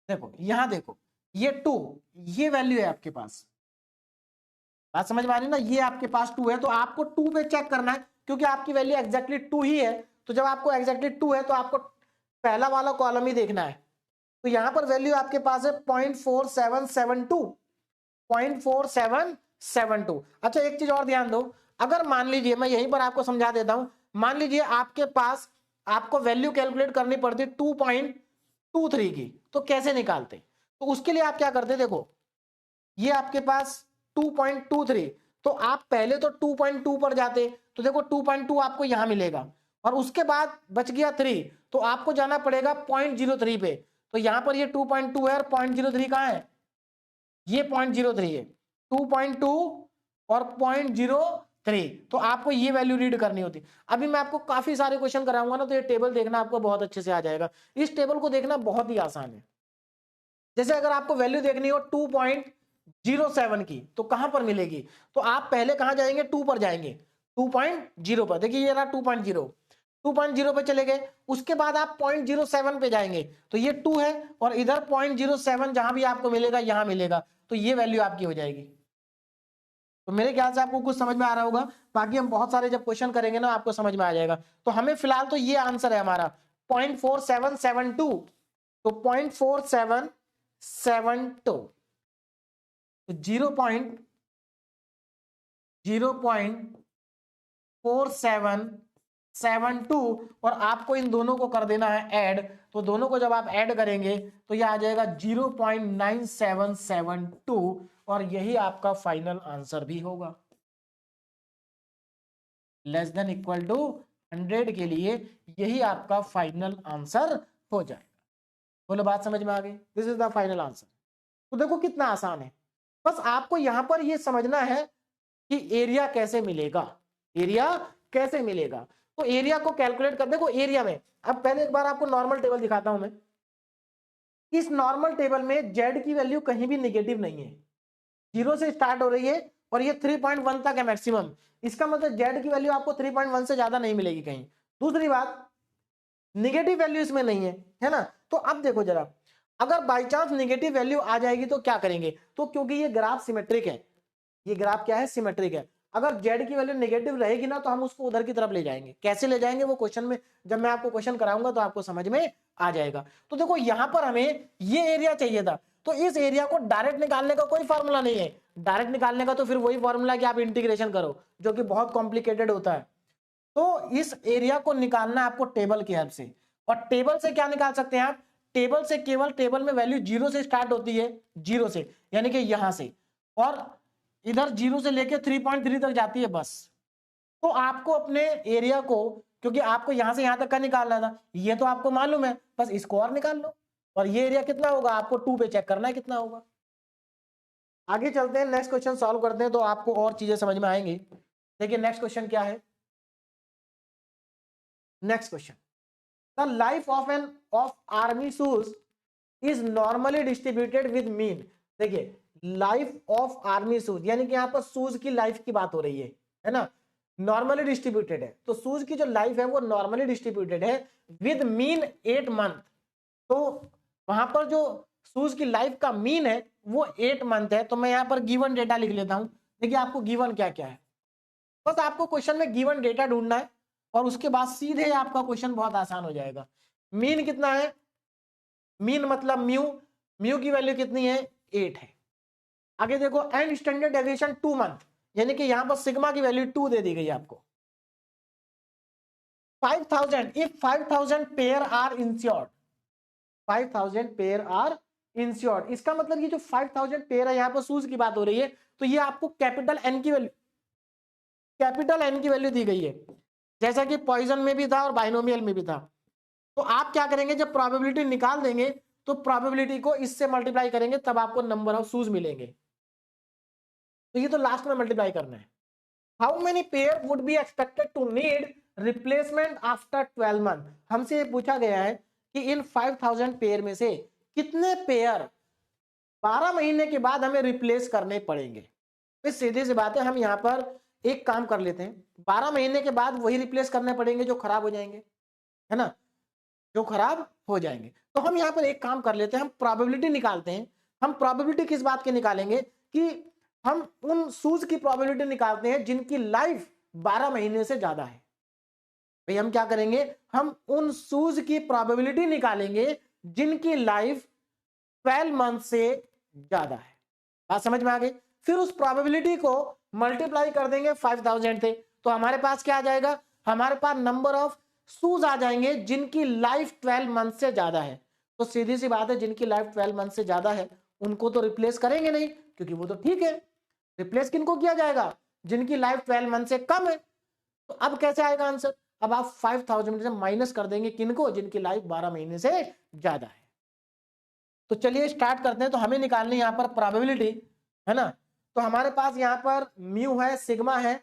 देखो यहां देखो ये 2, ये वैल्यू है आपके पास, बात समझ में आ रही ना, ये आपके पास 2 है, तो आपको 2 पे चेक करना है, क्योंकि आपकी वैल्यू एग्जैक्टली 2 ही है। तो जब आपको एग्जैक्टली 2 है तो आपको पहला वाला कॉलम ही देखना है। तो यहां पर वैल्यू आपके पास है 0.4772, 0.4772। अच्छा एक चीज और ध्यान दो, अगर मान लीजिए मैं यहीं पर आपको समझा देता हूं, मान लीजिए आपके पास आपको वैल्यू कैलकुलेट करनी पड़ती 2.23 की, तो कैसे निकालते, तो उसके लिए आप क्या करते, देखो ये आपके पास 2.23, तो आप पहले तो 2.2 पर जाते, तो देखो 2.2 आपको यहां मिलेगा, और उसके बाद बच गया 3, तो आपको जाना पड़ेगा 0.03 पे। तो यहां पर ये 2.2 है और 0.03 कहां है, ये 0.03 है, 2.2 और 0.03, तो आपको ये वैल्यू रीड करनी होती। अभी मैं आपको काफी सारे क्वेश्चन कराऊंगा ना, तो ये टेबल देखना आपको बहुत अच्छे से आ जाएगा। इस टेबल को देखना बहुत ही आसान है। जैसे अगर आपको वैल्यू देखनी हो 2.07 की, तो कहां पर मिलेगी, तो आप पहले कहां जाएंगे, 2 पर जाएंगे, 2.0 पर। देखिए ये रहा 2.0 पे चले गए, उसके बाद आप 0.07 पे जाएंगे, तो ये 2 है, और इधर 0.07 जहां भी आपको मिलेगा यहां मिलेगा, तो ये वैल्यू आपकी हो जाएगी। तो मेरे ख्याल से आपको कुछ समझ में आ रहा होगा, बाकी हम बहुत सारे जब क्वेश्चन करेंगे ना आपको समझ में आ जाएगा। तो हमें फिलहाल तो ये आंसर है हमारा 0.4772, तो 0.4772, तो 0.4772, और आपको इन दोनों को कर देना है ऐड। तो दोनों को जब आप ऐड करेंगे तो यह आ जाएगा 0.9772, और यही आपका फाइनल आंसर भी होगा। लेस देन इक्वल टू 100 के लिए यही आपका फाइनल आंसर हो जाएगा। बोलो बात समझ में आ गई, this is the final answer. तो देखो कितना आसान है, बस आपको यहां पर यह समझना है कि एरिया कैसे मिलेगा, एरिया कैसे मिलेगा। तो एरिया को कैलकुलेट कर, देखो एरिया में, अब पहले एक बार आपको नॉर्मल टेबल दिखाता हूं मैं। इस नॉर्मल टेबल में जेड की वैल्यू कहीं भी निगेटिव नहीं है, 0 से स्टार्ट हो रही है और ये 3.1 तक है मैक्सिमम। इसका मतलब जेड की वैल्यू आपको 3.1 से ज्यादा नहीं मिलेगी कहीं। दूसरी बात, निगेटिव वैल्यू इसमें नहीं है ना। तो अब देखो जरा, अगर बाई चांस निगेटिव वैल्यू आ जाएगी तो क्या करेंगे, तो क्योंकि ये ग्राफ सिमेट्रिक है, ये ग्राफ क्या है, सिमेट्रिक है, अगर z की वैल्यू नेगेटिव रहेगी ना तो हम उसको उधर की तरफ ले जाएंगे। कैसे ले जाएंगे वो क्वेश्चन में, जब मैं आपको क्वेश्चन कराऊंगा तो आपको समझ में आ जाएगा। तो देखो यहां पर हमें ये एरिया चाहिए था, तो इस एरिया को डायरेक्ट निकालने का कोई फॉर्मूला नहीं है। डायरेक्ट निकालने का तो फिर वही फॉर्मूला कि आप इंटीग्रेशन करो, जो कि बहुत कॉम्प्लिकेटेड होता है। तो इस एरिया को निकालना आपको टेबल की हेल्प से, और टेबल से क्या निकाल सकते हैं आप, टेबल से केवल, टेबल में वैल्यू 0 से स्टार्ट होती है, 0 से यानी कि यहां से, और इधर 0 से लेके 3.3 तक जाती है बस। तो आपको अपने एरिया को, क्योंकि आपको यहां से यहां तक का निकालना था, ये तो आपको मालूम है, बस इसको और निकाल लो, और ये एरिया कितना होगा आपको 2 पे चेक करना है कितना होगा। आगे चलते हैं, नेक्स्ट क्वेश्चन सॉल्व करते हैं, तो आपको और चीजें समझ में आएंगी। देखिए नेक्स्ट क्वेश्चन क्या है, next question, the life of army shoes is normally distributed with mean. देखिए लाइफ ऑफ आर्मी शूज, यानी कि यहाँ पर शूज की लाइफ की बात हो रही है है ना, नॉर्मली डिस्ट्रीब्यूटेड है, तो सूज की जो लाइफ है वो नॉर्मली डिस्ट्रीब्यूटेड है विद मीन 8 मंथ। तो वहां पर जो सूज की लाइफ का मीन है वो 8 मंथ है। तो मैं यहाँ पर गिवन डेटा लिख लेता हूं। देखिए आपको गिवन क्या क्या है, बस आपको क्वेश्चन में गिवन डेटा ढूंढना है और उसके बाद सीधे आपका क्वेश्चन बहुत आसान हो जाएगा। मीन कितना है, मीन मतलब म्यू, म्यू की वैल्यू कितनी है 8 है। आगे देखो एंड स्टैंडर्ड डेविएशन 2 मंथ, यानी कि यहां पर सिग्मा की वैल्यू 2 दे दी गई आपको। 5000 if 5000 pair are insured, 5000 pair are insured, इसका मतलब ये जो 5000 पेयर है यहां पर शूज की बात हो रही है, तो ये आपको कैपिटल एन की वैल्यू, कैपिटल एन की वैल्यू दी गई है, जैसा कि पॉइजन में भी था और बाइनोमियल में भी था। तो आप क्या करेंगे, जब प्रोबेबिलिटी निकाल देंगे तो प्रोबेबिलिटी को इससे मल्टीप्लाई करेंगे, तब आपको नंबर ऑफ शूज मिलेंगे। तो ये तो लास्ट में मल्टीप्लाई करना है। How many pair would be expected to need replacement after 12 month, हमसे पूछा गया है कि इन 5000 पेयर में से कितने पेयर 12 महीने के बाद हमें रिप्लेस करने पड़ेंगे। तो सीधी सी बात है, हम यहां पर एक काम कर लेते हैं, 12 महीने के बाद वही रिप्लेस करने पड़ेंगे जो खराब हो जाएंगे, है ना, जो खराब हो जाएंगे। तो हम यहां पर एक काम कर लेते हैं, हम प्रोबेबिलिटी निकालते हैं। हम प्रोबेबिलिटी किस बात की निकालेंगे कि हम उन शूज की प्रोबेबिलिटी निकालते हैं जिनकी लाइफ 12 महीने से ज्यादा है। भाई हम क्या करेंगे, हम उन शूज की प्रोबेबिलिटी निकालेंगे जिनकी लाइफ 12 मंथ से ज्यादा है। बात समझ में आ गई। फिर उस प्रोबेबिलिटी को मल्टीप्लाई कर देंगे 5000 से, तो हमारे पास क्या आ जाएगा, हमारे पास नंबर ऑफ शूज आ जाएंगे जिनकी लाइफ 12 मंथ से ज्यादा है। तो सीधी सी बात है, जिनकी लाइफ 12 मंथ से ज्यादा है उनको तो रिप्लेस करेंगे नहीं, क्योंकि वो तो ठीक है। रिप्लेस किनको किया जाएगा, जिनकी लाइफ 12 मंथ से कम है। तो अब कैसे आएगा आंसर, अब आप 5000 से माइनस कर देंगे किनको, जिनकी लाइफ 12 महीने से ज्यादा है। तो चलिए स्टार्ट करते हैं। तो हमें निकालनी है यहाँ पर प्रोबेबिलिटी, है ना। तो हमारे पास यहाँ पर म्यू है, सिग्मा है,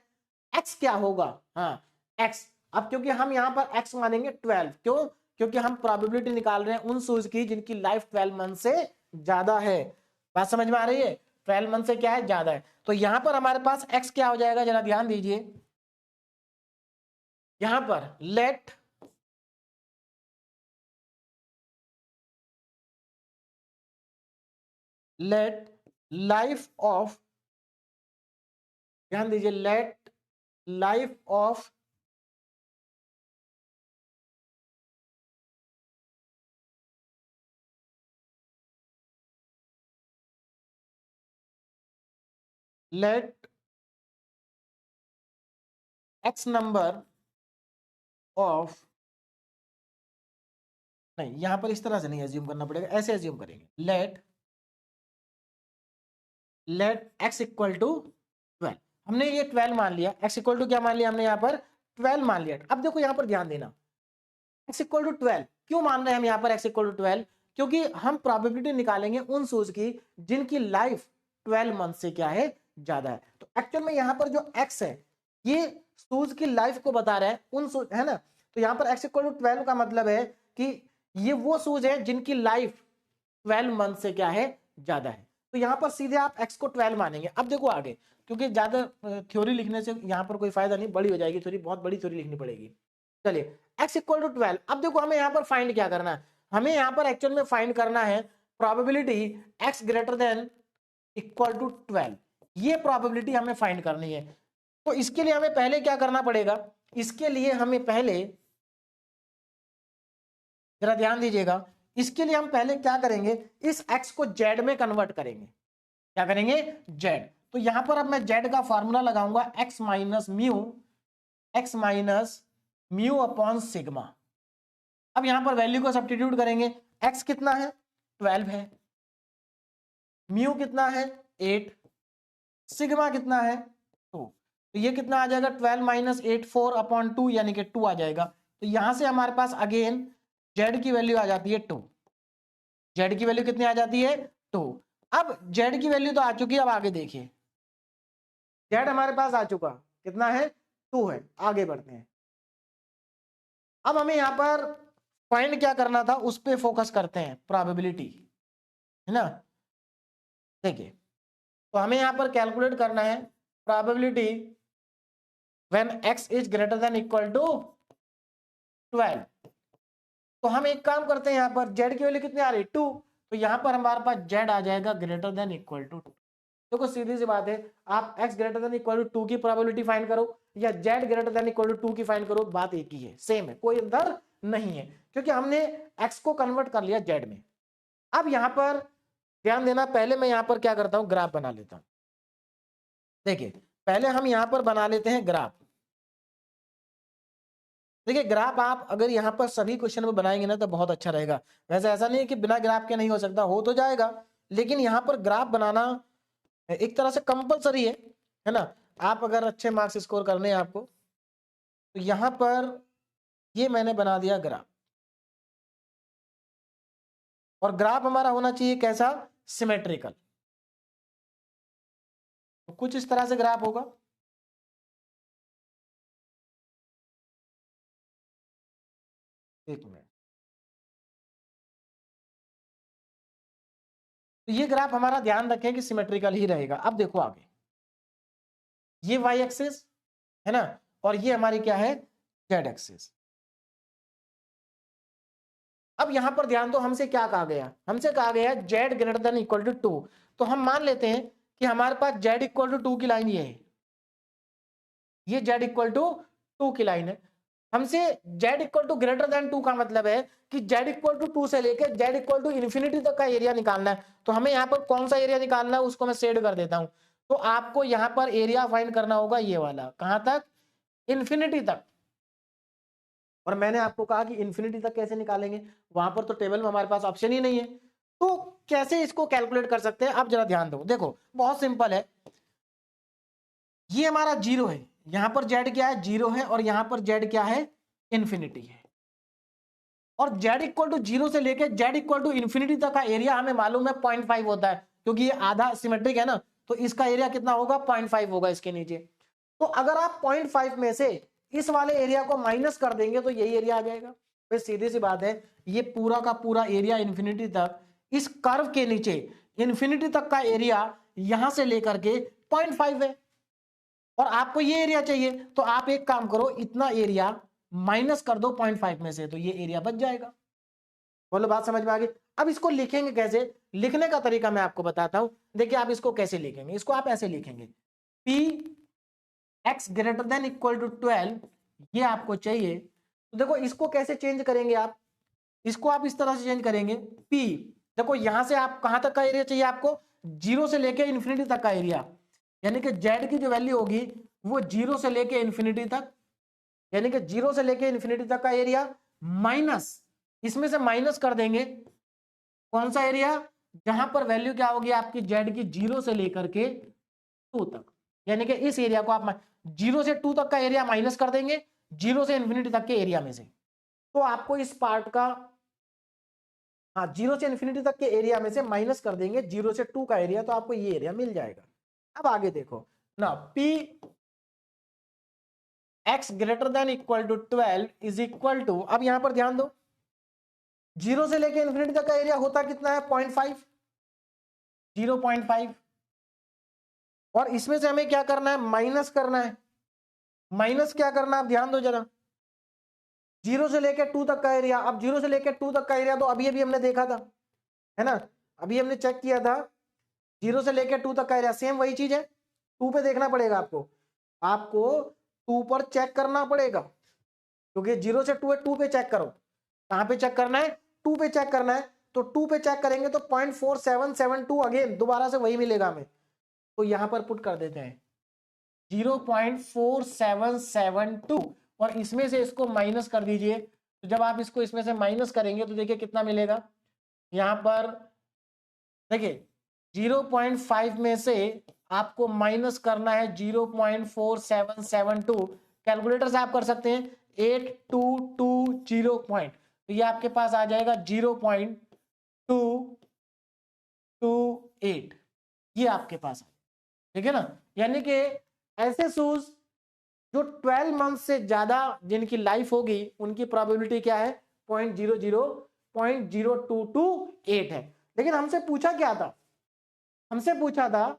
एक्स क्या होगा, हाँ एक्स। अब क्योंकि हम यहाँ पर एक्स मानेंगे 12, क्यों, क्योंकि हम प्रोबेबिलिटी निकाल रहे हैं उन शूज की जिनकी लाइफ 12 मंथ से ज्यादा है। बात समझ में आ रही है, 12 मंथ से क्या है, ज्यादा है। तो यहाँ पर हमारे पास एक्स क्या हो जाएगा, जरा ध्यान दीजिए। यहां पर लेट लाइफ ऑफ, ध्यान दीजिए, let life of let x number of, नहीं यहां पर इस तरह से नहीं एज्यूम करना पड़ेगा, ऐसे एज्यूम करेंगे, लेट एक्स इक्वल टू 12। हमने ये 12 मान लिया, एक्स इक्वल टू क्या मान लिया हमने यहाँ पर 12 मान लिया। अब देखो यहाँ पर ध्यान देना, एक्स इक्वल टू 12 क्यों मान रहे हैं हम यहाँ पर एक्स इक्वल टू 12, क्योंकि हम प्रोबेबिलिटी निकालेंगे उन शूज की जिनकी लाइफ 12 मंथ से क्या है, ज्यादा है। तो एक्चुअल में यहाँ पर जो एक्स है ये शूज की लाइफ को बता रहा है उन शूज, है ना। तो यहाँ पर एक्स इक्वल टू 12 का मतलब है कि ये वो शूज है जिनकी लाइफ 12 मंथ से क्या है, ज्यादा है। तो यहाँ पर सीधे आप x को 12 मानेंगे। अब देखो आगे, क्योंकि ज्यादा थ्योरी लिखने से यहाँ पर कोई फायदा नहीं, बड़ी हो जाएगी थ्योरी, बहुत बड़ी थ्योरी लिखनी पड़ेगी। चलिए x इक्वल टू 12। अब देखो हमें यहाँ पर फाइंड क्या करना है, हमें यहाँ पर एक्चुअल में फाइंड करना है probability x greater than equal to 12, ये प्रोबेबिलिटी हमें फाइंड करनी है। तो इसके लिए हमें पहले क्या करना पड़ेगा, इसके लिए हमें पहले, जरा ध्यान दीजिएगा, इसके लिए हम पहले क्या करेंगे, इस x को z में कन्वर्ट करेंगे। क्या करेंगे, z। तो यहां पर अब मैं z का फॉर्मूला लगाऊंगा x minus mu upon sigma. अब यहां पर वैल्यू को सब्स्टिट्यूट करेंगे, x कितना है 12 है, म्यू कितना है 8, सिग्मा कितना है 2। तो ये कितना आ जाएगा 12 माइनस 8 4 अपॉन 2 यानी कि 2 आ जाएगा। तो यहां से हमारे पास अगेन z की वैल्यू आ जाती है 2, z की वैल्यू कितनी आ जाती है 2। अब z की वैल्यू तो आ चुकी है, अब आगे देखिए z हमारे पास आ चुका, कितना है 2 है। आगे बढ़ते हैं, अब हमें यहां पर फाइंड क्या करना था उस पर फोकस करते हैं, प्रोबेबिलिटी, है ना। देखिए तो हमें यहां पर कैलकुलेट करना है probability when x is greater than equal to 12। तो हम एक काम करते हैं, यहां पर z की वैल्यू कितनी आ रही है 2, तो यहां पर हमारे पास z आ जाएगा ग्रेटर देन इक्वल टू 2। देखो सीधी सी बात है, आप x greater than equal to 2 की प्रोबेबिलिटी फाइंड करो या z greater than equal to 2 की फाइंड करो, बात एक ही है, सेम है, कोई अंतर नहीं है, क्योंकि हमने x को कन्वर्ट कर लिया z में। अब यहां पर ध्यान देना, पहले मैं यहां पर क्या करता हूं, ग्राफ बना लेता हूं। देखिए पहले हम यहां पर बना लेते हैं ग्राफ। देखिए ग्राफ आप अगर यहां पर सभी क्वेश्चन में बनाएंगे ना तो बहुत अच्छा रहेगा। वैसे ऐसा नहीं है कि बिना ग्राफ के नहीं हो सकता, हो तो जाएगा, लेकिन यहां पर ग्राफ बनाना एक तरह से कंपलसरी है ना। आप अगर अच्छे मार्क्स स्कोर करने हैं आपको, तो यहां पर ये मैंने बना दिया ग्राफ, और ग्राफ हमारा होना चाहिए कैसा, सिमेट्रिकल। तो कुछ इस तरह से ग्राफ होगा। एक मिनट, तो ये ग्राफ हमारा ध्यान रखें कि सिमेट्रिकल ही रहेगा। अब देखो आगे, ये y एक्सिस है ना, और ये हमारी क्या है, z एक्सिस। अब यहां पर ध्यान दो, हमसे क्या कहा गया, हमसे कहा गया z greater than equal to 2। तो हम मान लेते हैं कि हमारे पास z इक्वल टू 2 की लाइन ये है, ये z इक्वल टू 2 की लाइन है। हमसे z equal to greater than 2 का मतलब है कि z इक्वल टू 2 से लेकर z इक्वल टू इन्फिनिटी तक का एरिया निकालना है। तो हमें यहाँ पर कौन सा एरिया निकालना है उसको मैं शेड कर देता हूं। तो आपको यहाँ पर एरिया फाइंड करना होगा ये वाला, कहां तक, इन्फिनिटी तक। और मैंने आपको कहा कि इन्फिनिटी तक कैसे निकालेंगे, वहां पर तो टेबल में हमारे पास ऑप्शन ही नहीं है, तो कैसे इसको कैलकुलेट कर सकते हैं। आप जरा ध्यान दो, देखो बहुत सिंपल है, ये हमारा जीरो है, यहां पर z क्या है, जीरो है, और यहां पर z क्या है, इन्फिनिटी है। और z इक्वल टू जीरो से लेकर z इक्वल टू इन्फिनिटी तक का एरिया हमें मालूम है 0.5 होता है, क्योंकि ये आधा सिमेट्रिक है ना, तो इसका एरिया कितना होगा, 0.5 होगा इसके नीचे। तो अगर आप 0.5 में से इस वाले एरिया को माइनस कर देंगे तो यही एरिया आ जाएगा। फिर सीधी सी बात है, ये पूरा का पूरा एरिया इन्फिनिटी तक, इस कर्व के नीचे इन्फिनिटी तक का एरिया यहां से लेकर के 0.5 है, और आपको ये एरिया चाहिए, तो आप एक काम करो, इतना एरिया माइनस कर दो 0.5 में से, तो ये एरिया बच जाएगा। बोलो बात समझ में आ गई। अब इसको लिखेंगे कैसे, लिखने का तरीका मैं आपको बताता हूं। देखिए आप इसको कैसे लिखेंगे, इसको आप ऐसे लिखेंगे, P x greater than equal to 12, ये आपको चाहिए। तो देखो इसको कैसे चेंज करेंगे आप, इसको आप इस तरह से चेंज करेंगे, P देखो यहां से आप कहां तक का एरिया चाहिए आपको, जीरो से लेके इन्फिनिटी तक का एरिया, यानी कि z की जो वैल्यू होगी वो जीरो से लेके इन्फिनिटी तक, यानी कि जीरो से लेके इन्फिनिटी तक का एरिया, माइनस इसमें से माइनस कर देंगे कौन सा एरिया, जहां पर वैल्यू क्या होगी आपकी z की, जीरो से लेकर के 2 तक, यानी कि इस एरिया को आप जीरो से 2 तक का एरिया माइनस कर देंगे जीरो से इन्फिनिटी तक के एरिया में से। तो आपको इस पार्ट का, हाँ जीरो से इन्फिनिटी तक के एरिया में से माइनस कर देंगे जीरो से 2 का एरिया, तो आपको ये एरिया मिल जाएगा। अब आगे देखो ना, P x greater than equal to 12 is equal to, अब यहां पर ध्यान दो, जीरो से लेके इन्फिनिटी तक का एरिया होता कितना है, 0.5, 0.5, और इसमें से हमें क्या करना है, माइनस करना है। माइनस क्या करना है, आप ध्यान दो जरा, जीरो से लेके 2 तक का एरिया, अब जीरो से लेके 2 तक का एरिया तो अभी अभी हमने देखा था, है ना, अभी हमने चेक किया था, जीरो से लेके 2 तक का एरिया सेम वही चीज है। 2 पे देखना पड़ेगा आपको, आपको 2 पर चेक करना पड़ेगा, क्योंकि जीरो से 2 है, 2 पे चेक करो, कहां पे चेक करना है, 2 पे चेक करना है। तो 2 पे चेक करेंगे तो 0.4772 अगेन दोबारा से वही मिलेगा हमें, तो यहां पर पुट कर देते हैं 0.4772, और इसमें से इसको माइनस कर दीजिए। तो जब आप इसको इसमें से माइनस करेंगे तो देखिए कितना मिलेगा, यहां पर देखिए 0.5 में से आपको माइनस करना है 0.4772, कैलकुलेटर से आप कर सकते हैं 8220 पॉइंट, तो ये आपके पास आ जाएगा 0.228, ये आपके पास है, ठीक है ना। यानी कि ऐसे शूज जो 12 मंथ से ज्यादा जिनकी लाइफ होगी उनकी प्रोबेबिलिटी क्या है, 0.0228 है। लेकिन हमसे पूछा क्या था, हमसे पूछा था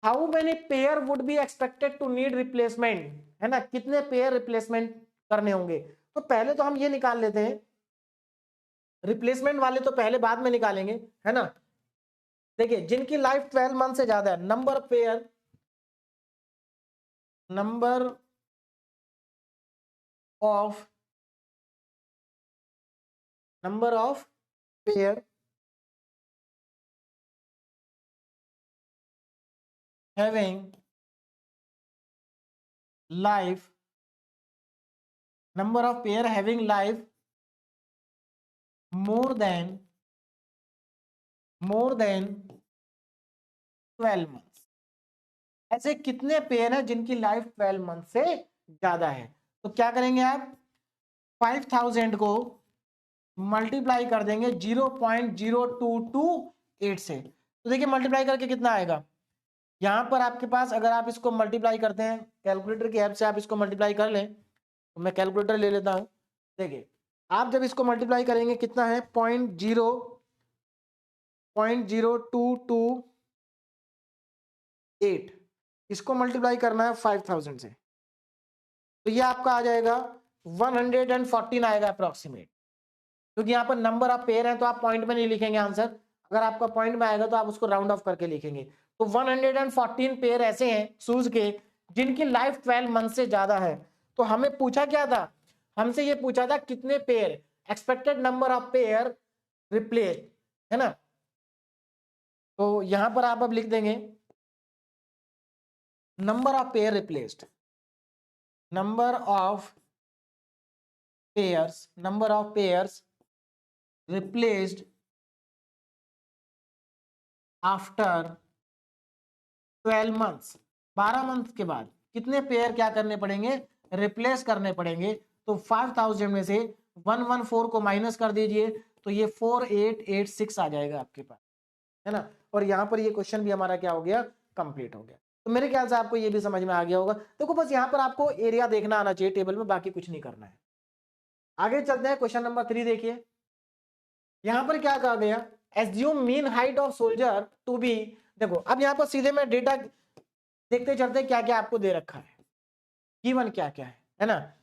how many pair would be expected to need replacement, है ना, कितने पेयर रिप्लेसमेंट करने होंगे। तो पहले तो हम ये निकाल लेते हैं, रिप्लेसमेंट वाले तो पहले बाद में निकालेंगे, है ना। देखिए जिनकी लाइफ 12 मंथ से ज्यादा है, number of pair having life, number of pair having life more than 12 months। ऐसे कितने पेयर हैं जिनकी लाइफ 12 मंथ से ज्यादा है। तो क्या करेंगे आप, 5000 को मल्टीप्लाई कर देंगे 0.0228 से। तो देखिए मल्टीप्लाई करके कितना आएगा, यहां पर आपके पास अगर आप इसको मल्टीप्लाई करते हैं कैलकुलेटर की हेल्प से, आप इसको मल्टीप्लाई कर लें, तो मैं कैलकुलेटर ले लेता हूं। देखिए आप जब इसको मल्टीप्लाई करेंगे कितना है, 0.0228, इसको मल्टीप्लाई करना है 5000 से, तो ये आपका आ जाएगा 114 आएगा अप्रोक्सीमेट। क्योंकि यहाँ पर नंबर ऑफ पेयर है तो आप पॉइंट में नहीं लिखेंगे आंसर, अगर आपका पॉइंट में आएगा तो आप उसको राउंड ऑफ करके लिखेंगे। तो 114 पेयर ऐसे हैं शूज के जिनकी लाइफ 12 मंथ से ज्यादा है। तो हमें पूछा क्या था, हमसे ये पूछा था कितने pair, expected number of pair replace, है ना। तो यहां पर आप अब लिख देंगे number of pair replaced, number of pairs replaced after 12 months, 12 month के बाद कितने पेयर क्या करने पड़ेंगे, रिप्लेस करने पड़ेंगे। तो 5000 में से 114 को माइनस कर दीजिए, तो ये 4886 आ जाएगा आपके पास, है ना। और यहाँ पर ये क्वेश्चन भी हमारा क्या हो गया, कंप्लीट हो गया। तो मेरे ख्याल से आपको ये भी समझ में आ गया होगा। देखो बस यहाँ पर आपको एरिया देखना आना चाहिए टेबल में, बाकी कुछ नहीं करना है। आगे चलते हैं, क्वेश्चन नंबर 3 देखिए। यहां पर क्या कहा गया, assume mean height of soldier to be, देखो अब यहां पर सीधे मैं डेटा देखते चलते क्या क्या आपको दे रखा है, गिवन क्या क्या है ना।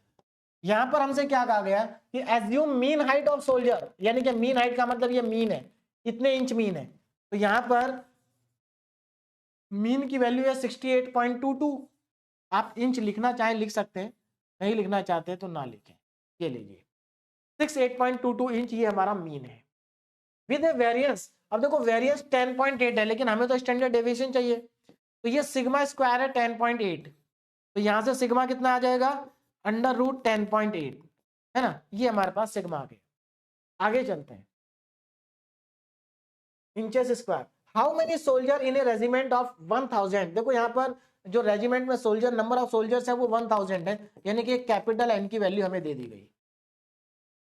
यहां पर हमसे क्या कहा गया कि assume mean height of soldier, यानी कि मीन हाइट का मतलब ये मीन है, कितने इंच मीन है। तो यहां पर मीन की वैल्यू है 68.22, आप इंच लिखना चाहे लिख सकते हैं, नहीं लिखना चाहते तो ना लिखें। ये लीजिए 68.22 इंच ये हमारा मीन है विद वेरिएंस। अब देखो वेरिएंस 10.8 है, लेकिन हमें तो स्टैंडर्ड डेविएशन चाहिए, तो ये सिग्मा स्क्वायर है 10.8, तो यहां से सिग्मा कितना आ जाएगा, √10.8, है ना। ये हमारे पास सिग्मा आ गया। आगे चलते हैं, inches square, how many soldier in A regiment of 1000। देखो यहाँ पर जो रेजिमेंट में सोल्जर, नंबर ऑफ सोल्जर्स है वो 1000 है, यानी कि कैपिटल एन की वैल्यू हमें दे दी गई।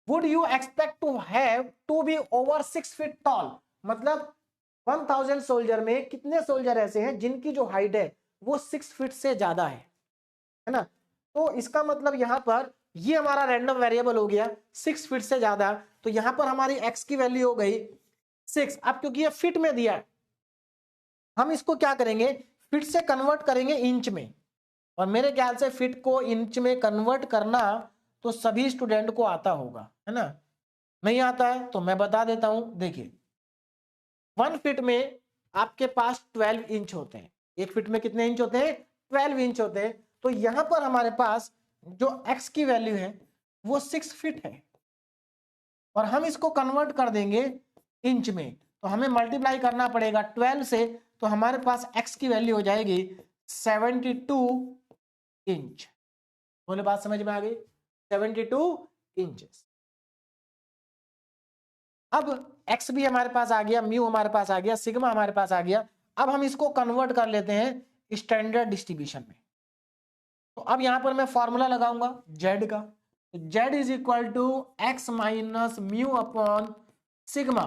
Would you expect to have to be over 6 feet tall, मतलब 1000 सोल्जर में कितने सोल्जर ऐसे हैं जिनकी जो हाइट है वो 6 फीट से ज्यादा है ना। तो इसका मतलब यहां पर ये हमारा रैंडम वेरिएबल हो गया 6 फीट से ज्यादा, तो यहां पर हमारी एक्स की वैल्यू हो गई 6। अब क्योंकि ये फिट में दिया है, हम इसको क्या करेंगे, फिट से कन्वर्ट करेंगे इंच में, और मेरे ख्याल से फिट को इंच में कन्वर्ट करना तो सभी स्टूडेंट को आता होगा, है ना। नहीं आता है तो मैं बता देता हूं, देखिए 1 फीट में आपके पास 12 इंच होते हैं, 1 फीट में कितने इंच होते हैं, 12 इंच होते हैं। तो यहां पर हमारे पास जो x की वैल्यू है वो 6 फीट है, और हम इसको कन्वर्ट कर देंगे इंच में, तो हमें मल्टीप्लाई करना पड़ेगा 12 से, तो हमारे पास x की वैल्यू हो जाएगी 72 इंच। बोले बात समझ में आ गई, 72 इंचेस। अब x भी हमारे पास आ गया, म्यू हमारे पास आ गया, सिग्मा हमारे पास आ गया। अब हम इसको कन्वर्ट कर लेते हैं स्टैंडर्ड डिस्ट्रीब्यूशन में। तो अब यहां पर मैं फॉर्मूला लगाऊंगा z का, z is equal to x minus mu upon sigma.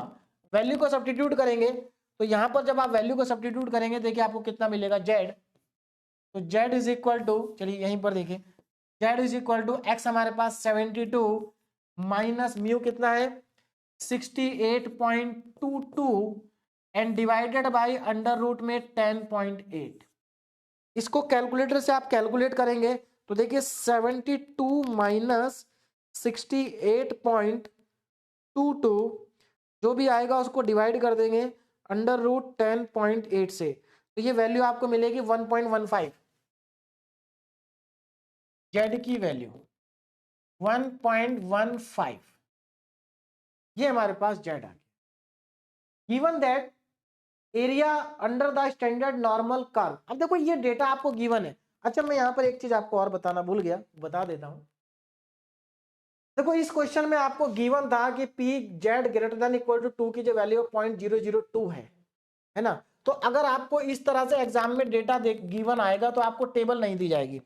Value को सब्स्टिट्यूट करेंगे, तो यहां पर जब आप वैल्यू को सब्स्टिट्यूट करेंगे देखिए आपको कितना मिलेगा z। तो z इज इक्वल टू, चलिए यहीं पर देखिए, z is equal to x हमारे पास 72 माइनस म्यू कितना है 68.22 and divided by under root में 10.8। इसको कैलकुलेटर से आप कैलकुलेट करेंगे तो देखिए 72 माइनस 68.22 जो भी आएगा उसको डिवाइड कर देंगे अंडर रूट 10.8 से, तो ये वैल्यू आपको मिलेगी 1.15। जेड की वैल्यू 1.15, ये हमारे पास जेड आ गया। Given that area under the standard normal curve. अब देखो ये डेटा आपको गिवन है। अच्छा मैं यहां पर एक चीज आपको और बताना भूल गया, बता देता हूं। देखो इस क्वेश्चन में आपको गिवन था कि P z greater than equal to 2 की जो वैल्यू 0.002 है ना। तो अगर आपको इस तरह से एग्जाम में डेटा गिवन आएगा तो आपको टेबल नहीं दी जाएगी।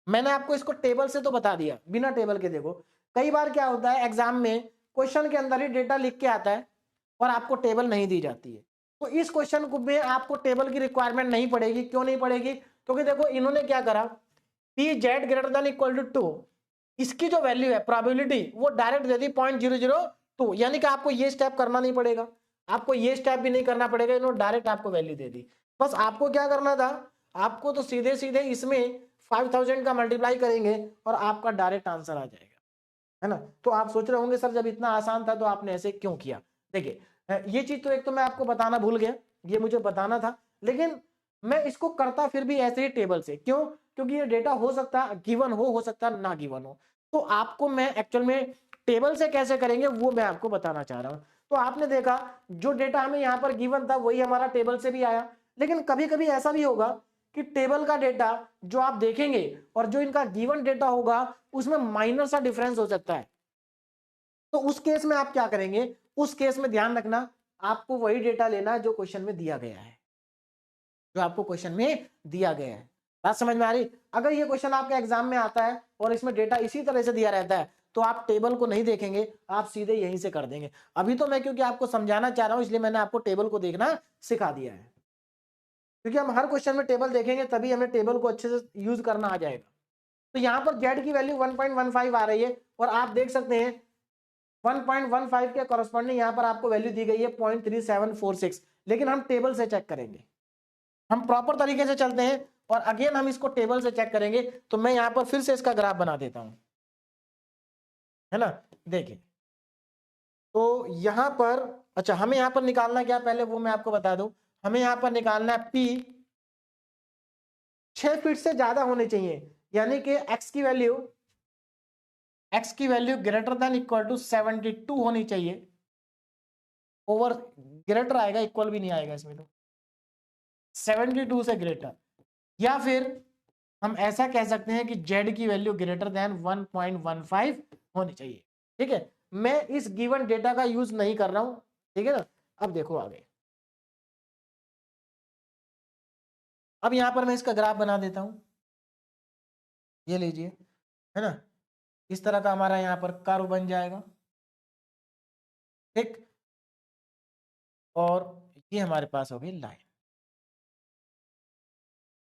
मैंने आपको इसको टेबल से तो बता दिया, बिना टेबल के। देखो कई बार क्या होता है एग्जाम में क्वेश्चन के अंदर ही डेटा लिख के आता है और आपको टेबल नहीं दी जाती है। तो इस क्वेश्चन में आपको टेबल की रिक्वायरमेंट नहीं पड़ेगी। क्यों नहीं पड़ेगी? क्योंकि देखो इन्होंने क्या करा, P z greater than equal to 2, इसकी जो वैल्यू है प्रोबेबिलिटी वो डायरेक्ट दे दी 0.002, यानी कि आपको ये स्टेप करना नहीं पड़ेगा, आपको ये स्टेप भी नहीं करना पड़ेगा, इन्होंने डायरेक्ट आपको वैल्यू दे दी। बस आपको क्या करना था, आपको तो सीधे सीधे इसमें 5000 का मल्टीप्लाई करेंगे और आपका डायरेक्ट आंसर आ जाएगा, है ना। तो आप सोच रहे होंगे सर जब इतना आसान था तो आपने ऐसे क्यों किया। देखिए ये चीज तो एक तो मैं आपको बताना भूल गया, ये मुझे बताना था, लेकिन मैं इसको करता फिर भी ऐसे ही टेबल से। क्यों? क्योंकि ये डेटा हो सकता है गिवन हो सकता है ना गिवन हो। तो आपको मैं एक्चुअल में टेबल से कैसे करेंगे वो मैं आपको बताना चाह रहा हूं। तो आपने देखा जो डेटा हमें यहाँ पर गिवन था वही हमारा टेबल से भी आया, लेकिन कभी कभी ऐसा भी होगा कि टेबल का डेटा जो आप देखेंगे और जो इनका गिवन डेटा होगा उसमें माइनर सा डिफरेंस हो सकता है। तो उस केस में आप क्या करेंगे, उस केस में ध्यान रखना आपको वही डेटा लेना है जो क्वेश्चन में दिया गया है, जो आपको क्वेश्चन में दिया गया है। बात समझ में आ रही? अगर ये क्वेश्चन आपके एग्जाम में आता है और इसमें डेटा इसी तरह से दिया रहता है तो आप टेबल को नहीं देखेंगे, आप सीधे यहीं से कर देंगे। अभी तो मैं क्योंकि आपको समझाना चाह रहा हूं इसलिए मैंने आपको टेबल को देखना सिखा दिया है, क्योंकि हम हर क्वेश्चन में टेबल देखेंगे तभी हमें टेबल को अच्छे से यूज करना आ जाएगा। तो यहाँ पर जेड की वैल्यू 1.15 आ रही है और आप देख सकते हैं 1.15 के कॉरेस्पॉन्डिंग यहाँ पर आपको वैल्यू दी गई है 0.3746, लेकिन हम टेबल से चेक करेंगे, हम प्रॉपर तरीके से चलते हैं और अगेन हम इसको टेबल से चेक करेंगे। तो मैं यहां पर फिर से इसका ग्राफ बना देता हूं, है ना। देखिए तो यहां पर अच्छा हमें यहां पर निकालना क्या पहले वो मैं आपको बता दूं। हमें यहां पर निकालना है पी 6 फीट से ज्यादा होने चाहिए, यानी कि एक्स की value greater than equal to 72 होनी चाहिए। ओवर ग्रेटर आएगा, इक्वल भी नहीं आएगा इसमें, तो 72 से ग्रेटर, या फिर हम ऐसा कह सकते हैं कि z की वैल्यू ग्रेटर देन 1.15 होनी चाहिए। ठीक है, मैं इस गिवन डेटा का यूज नहीं कर रहा हूं, ठीक है ना। अब देखो आगे, अब यहां पर मैं इसका ग्राफ बना देता हूं, ये लीजिए, है ना। इस तरह का हमारा यहां पर कर्व बन जाएगा, ठीक। और ये हमारे पास होगी लाइन।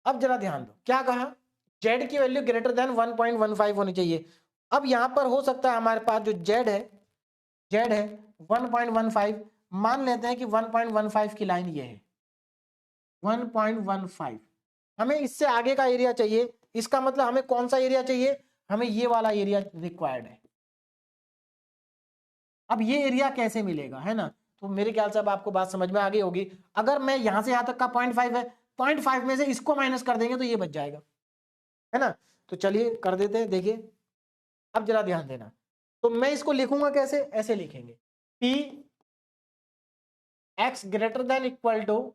अब जरा ध्यान दो क्या कहा, z की वैल्यू ग्रेटर देन 1.15 होनी चाहिए। अब यहां पर हो सकता है हमारे पास जो z है 1.15, मान लेते हैं कि 1.15 की लाइन ये है 1.15, हमें इससे आगे का एरिया चाहिए। इसका मतलब हमें कौन सा एरिया चाहिए, हमें ये वाला एरिया रिक्वायर्ड है। अब ये एरिया कैसे मिलेगा, है ना। तो मेरे ख्याल से अब आपको बात समझ में आ गई होगी। अगर मैं यहां से यहां तक का 0.5 है, 0.5 में से इसको माइनस कर देंगे तो ये बच जाएगा, है ना। तो चलिए कर देते हैं, देखिए अब जरा ध्यान देना। तो मैं इसको लिखूंगा कैसे, ऐसे लिखेंगे P x greater than equal to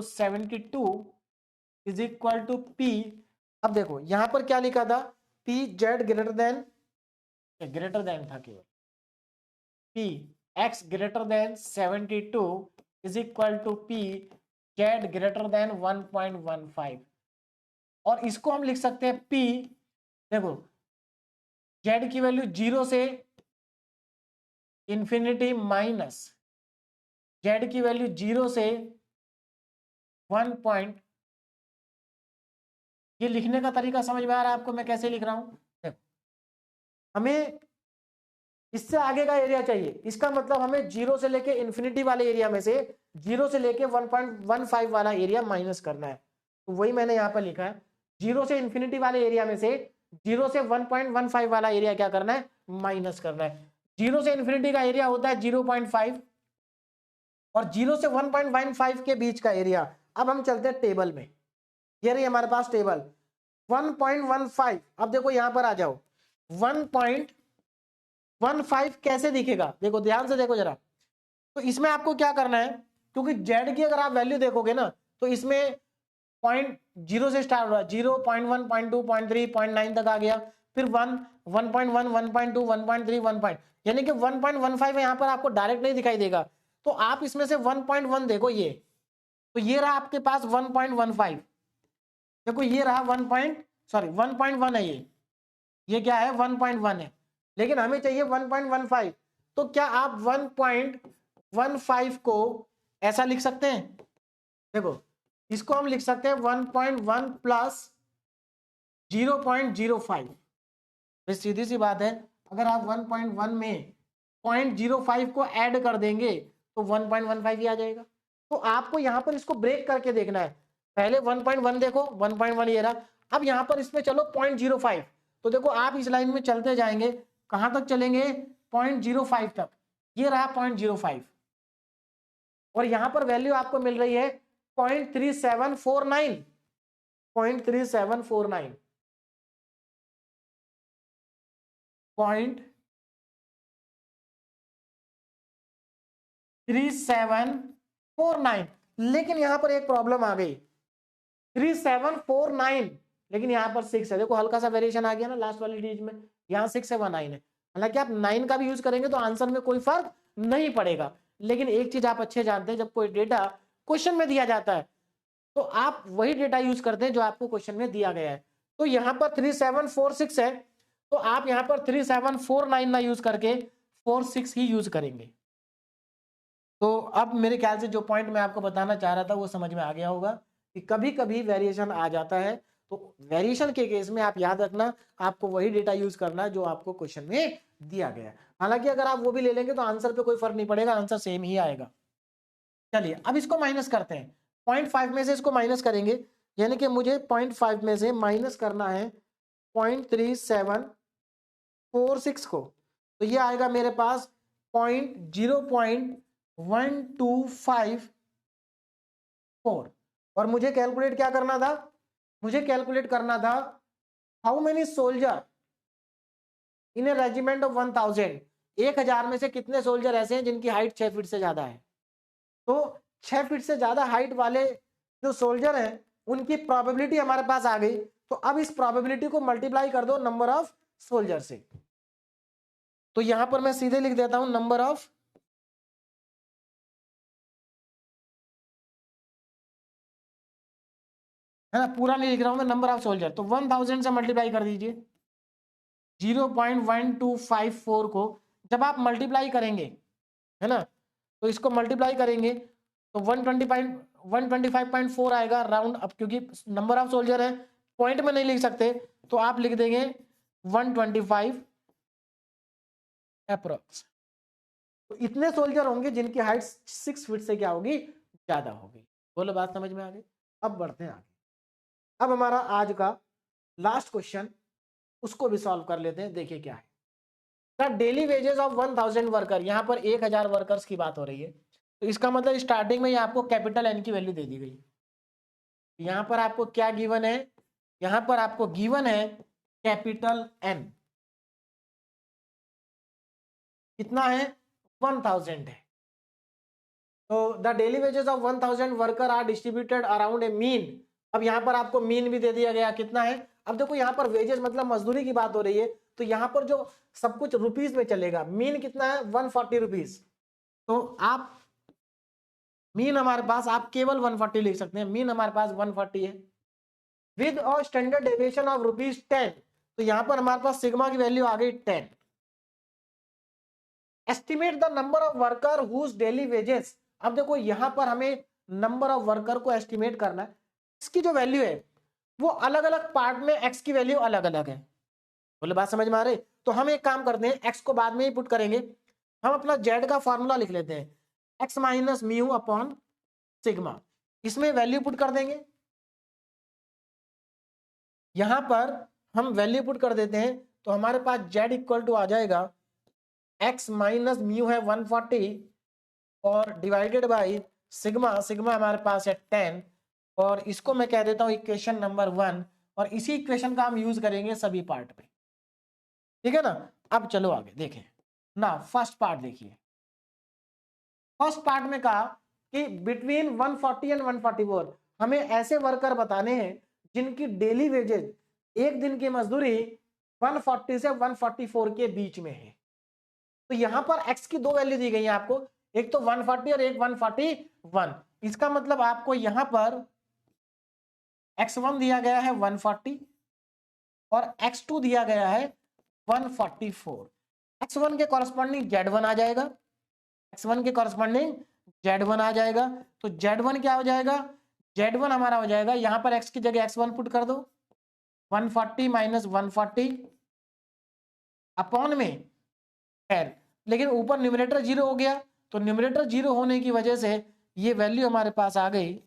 72 is equal to P। अब देखो यहां पर क्या लिखा था, P z ग्रेटर देन था केवल, P x greater than 72 is equal to P z greater than 1.15। और इसको हम लिख सकते हैं P, देखो z की वैल्यू 0 से इंफिनिटी माइनस z की वैल्यू 0 से 1 पॉइंट। ये लिखने का तरीका समझ में आ रहा है आपको मैं कैसे लिख रहा हूं। देखो हमें इससे आगे का एरिया चाहिए। इसका मतलब हमें जीरो से लेके इन्फिनिटी वाले एरिया में से जीरो से लेके 1.15 वाला एरिया माइनस करना है। तो वही मैंने यहाँ पर लिखा है, जीरो से इन्फिनिटी वाले एरिया में से जीरो से 1.15 वाला एरिया क्या करना है, माइनस करना है। जीरो से इन्फिनिटी का एरिया होता है 0.5 और जीरो से 1.15 के बीच का एरिया। अब हम चलते हैं टेबल में, ये रही हमारे पास टेबल 1.15। अब देखो यहां पर आ जाओ, 1.15 कैसे दिखेगा, देखो ध्यान से देखो जरा। तो इसमें आपको क्या करना है, क्योंकि जेड की अगर आप वैल्यू देखोगे ना तो इसमें पॉइंट जीरो से स्टार्ट हो रहा है, 0.1 0.2 0.3 0.9 तक आ गया, फिर 1 1.1 1.2 1.3 1. यानी कि 1.15 यहाँ पर आपको डायरेक्ट नहीं दिखाई देगा। तो आप इसमें से 1.1 देखो, ये तो ये रहा आपके पास 1.15। देखो ये रहा 1.1 है, ये क्या है 1.1 है, लेकिन हमें चाहिए 1.15। तो क्या आप 1.15 को ऐसा लिख सकते हैं, देखो इसको हम लिख सकते हैं 1.1 प्लस 0.05। सीधी सी बात है, अगर आप 1.1 में 0.05 को ऐड कर देंगे तो 1.15 ही आ जाएगा। तो आपको यहां पर इसको ब्रेक करके देखना है। पहले 1.1 देखो, 1.1 ये रहा। अब यहां पर इसमें चलो 0.05। तो देखो आप इस लाइन में चलते जाएंगे, कहां तक चलेंगे, 0.05 तक। ये रहा 0.05 और यहां पर वैल्यू आपको मिल रही है 0.3749। 0.3749 0.3749। लेकिन यहां पर एक प्रॉब्लम आ गई, 3749 लेकिन यहां पर 6 है। देखो हल्का सा वेरिएशन आ गया ना लास्ट वाली डिजिट में, यहां 6 है वहां 9 है। हालांकि आप 9 का भी यूज करेंगे तो आंसर में कोई फर्क नहीं पड़ेगा, लेकिन एक चीज आप अच्छे जानते हैं, जब कोई डेटा क्वेश्चन में दिया जाता है तो आप वही डेटा यूज करते हैं जो आपको क्वेश्चन में दिया गया है। तो यहां पर 3746 है, तो आप यहां पर 3749 ना यूज करके 46 ही यूज करेंगे। तो अब मेरे ख्याल से जो पॉइंट मैं आपको बताना चाह रहा था वो समझ में आ गया होगा कि कभी कभी वेरिएशन आ जाता है, तो वेरिएशन के केस में आप याद रखना आपको वही डेटा यूज करना है जो आपको क्वेश्चन में दिया गया है। हालांकि अगर आप वो भी ले लेंगे तो आंसर पे कोई फर्क नहीं पड़ेगा, आंसर सेम ही आएगा। चलिए अब इसको माइनस करते हैं, 0.5 में से इसको माइनस करेंगे, यानी कि मुझे 0.5 में से माइनस करना है 0.3746 को। तो ये आएगा मेरे पास 0.1254 और मुझे कैलकुलेट क्या करना था, मुझे कैलकुलेट करना था how many soldier in A regiment of 1000। 1000 में से कितने सोल्जर ऐसे हैं जिनकी हाइट 6 फीट से ज्यादा है। तो 6 फीट से ज्यादा हाइट वाले जो सोल्जर हैं उनकी प्रोबेबिलिटी हमारे पास आ गई। तो अब इस प्रोबेबिलिटी को मल्टीप्लाई कर दो नंबर ऑफ सोल्जर से। तो यहां पर मैं सीधे लिख देता हूं नंबर ऑफ, है ना, पूरा नहीं लिख रहा हूं मैं, नंबर ऑफ सोल्जर। तो 1000 से मल्टीप्लाई कर दीजिए 0.1254 को। जब आप मल्टीप्लाई करेंगे, है ना, तो इसको मल्टीप्लाई करेंगे तो 125.4 आएगा राउंड। अब क्योंकि नंबर ऑफ सोल्जर है पॉइंट में नहीं लिख सकते तो आप लिख देंगे 125 अप्रोक्स। तो इतने सोल्जर होंगे जिनकी हाइट 6 फीट से क्या होगी, ज्यादा होगी। बोलो बात समझ में आ गई। अब बढ़ते हैं आगे। अब हमारा आज का लास्ट क्वेश्चन, उसको भी सॉल्व कर लेते हैं। देखिए क्या है, the daily wages of 1000 worker. यहां पर 1000 वर्कर्स की बात हो रही है, तो इसका मतलब स्टार्टिंग में ही आपको कैपिटल एन की वैल्यू दे दी गई। यहां पर आपको क्या गिवन है, यहां पर आपको गिवन है कैपिटल एन, कितना है 1000 है। तो the daily wages of 1000 worker are distributed around a mean. अब यहां पर आपको मीन भी दे दिया गया कितना है। अब देखो यहां पर वेजेस मतलब मजदूरी की बात हो रही है, तो यहां पर जो सब कुछ रुपीस में चलेगा। मीन कितना है 140 रुपीज। तो आप मीन हमारे पास आप केवल 140 लिख सकते हैं, मीन हमारे पास 140 है विद और स्टैंडर्ड डेविएशन ऑफ ₹10। तो यहां पर हमारे पास सिग्मा की वैल्यू आ गई 10। Estimate the number of worker whose daily wages. अब देखो यहां पर हमें नंबर ऑफ वर्कर को एस्टिमेट करना है। इसकी जो वैल्यू है वो अलग अलग पार्ट में एक्स की वैल्यू अलग अलग है। बोले बात समझ में आ रही? तो हम एक काम करते हैं, एक्स को बाद में ही पुट करेंगे, हम अपना जेड का फॉर्मूला लिख लेते हैं, x minus mu upon sigma, इसमें वैल्यू पुट कर देंगे। यहां पर हम वैल्यू पुट कर देते हैं तो हमारे पास जेड इक्वल टू आ जाएगा एक्स माइनस म्यू है 140 और डिवाइडेड बाई सिग्मा, सिग्मा हमारे पास है 10 और इसको मैं कह देता हूं इक्वेशन नंबर 1 और इसी इक्वेशन का हम यूज करेंगे सभी पार्ट पे, ठीक है ना। अब चलो आगे देखें ना, फर्स्ट पार्ट देखिए। फर्स्ट पार्ट में कहा कि बिटवीन 140 एंड 144 हमें ऐसे वर्कर बताने हैं जिनकी डेली वेजेज एक दिन की मजदूरी 140 से 144 के बीच में है। तो यहां पर x की दो वैल्यू दी गई है आपको, एक तो 140 और एक 141। इसका मतलब आपको यहां पर x1 दिया गया है 140 और x2 दिया गया है 144। x1 के कॉरस्पॉन्डिंग z1 आ जाएगा, x1 के कॉरस्पॉन्डिंग z1 आ जाएगा। तो z1 क्या हो जाएगा, z1 हमारा हो जाएगा, यहां पर x की जगह x1 पुट कर दो, 140 माइनस 140 अपॉन में खैर, लेकिन ऊपर न्यूमरेटर 0 हो गया, तो न्यूमरेटर 0 होने की वजह से ये वैल्यू हमारे पास आ गई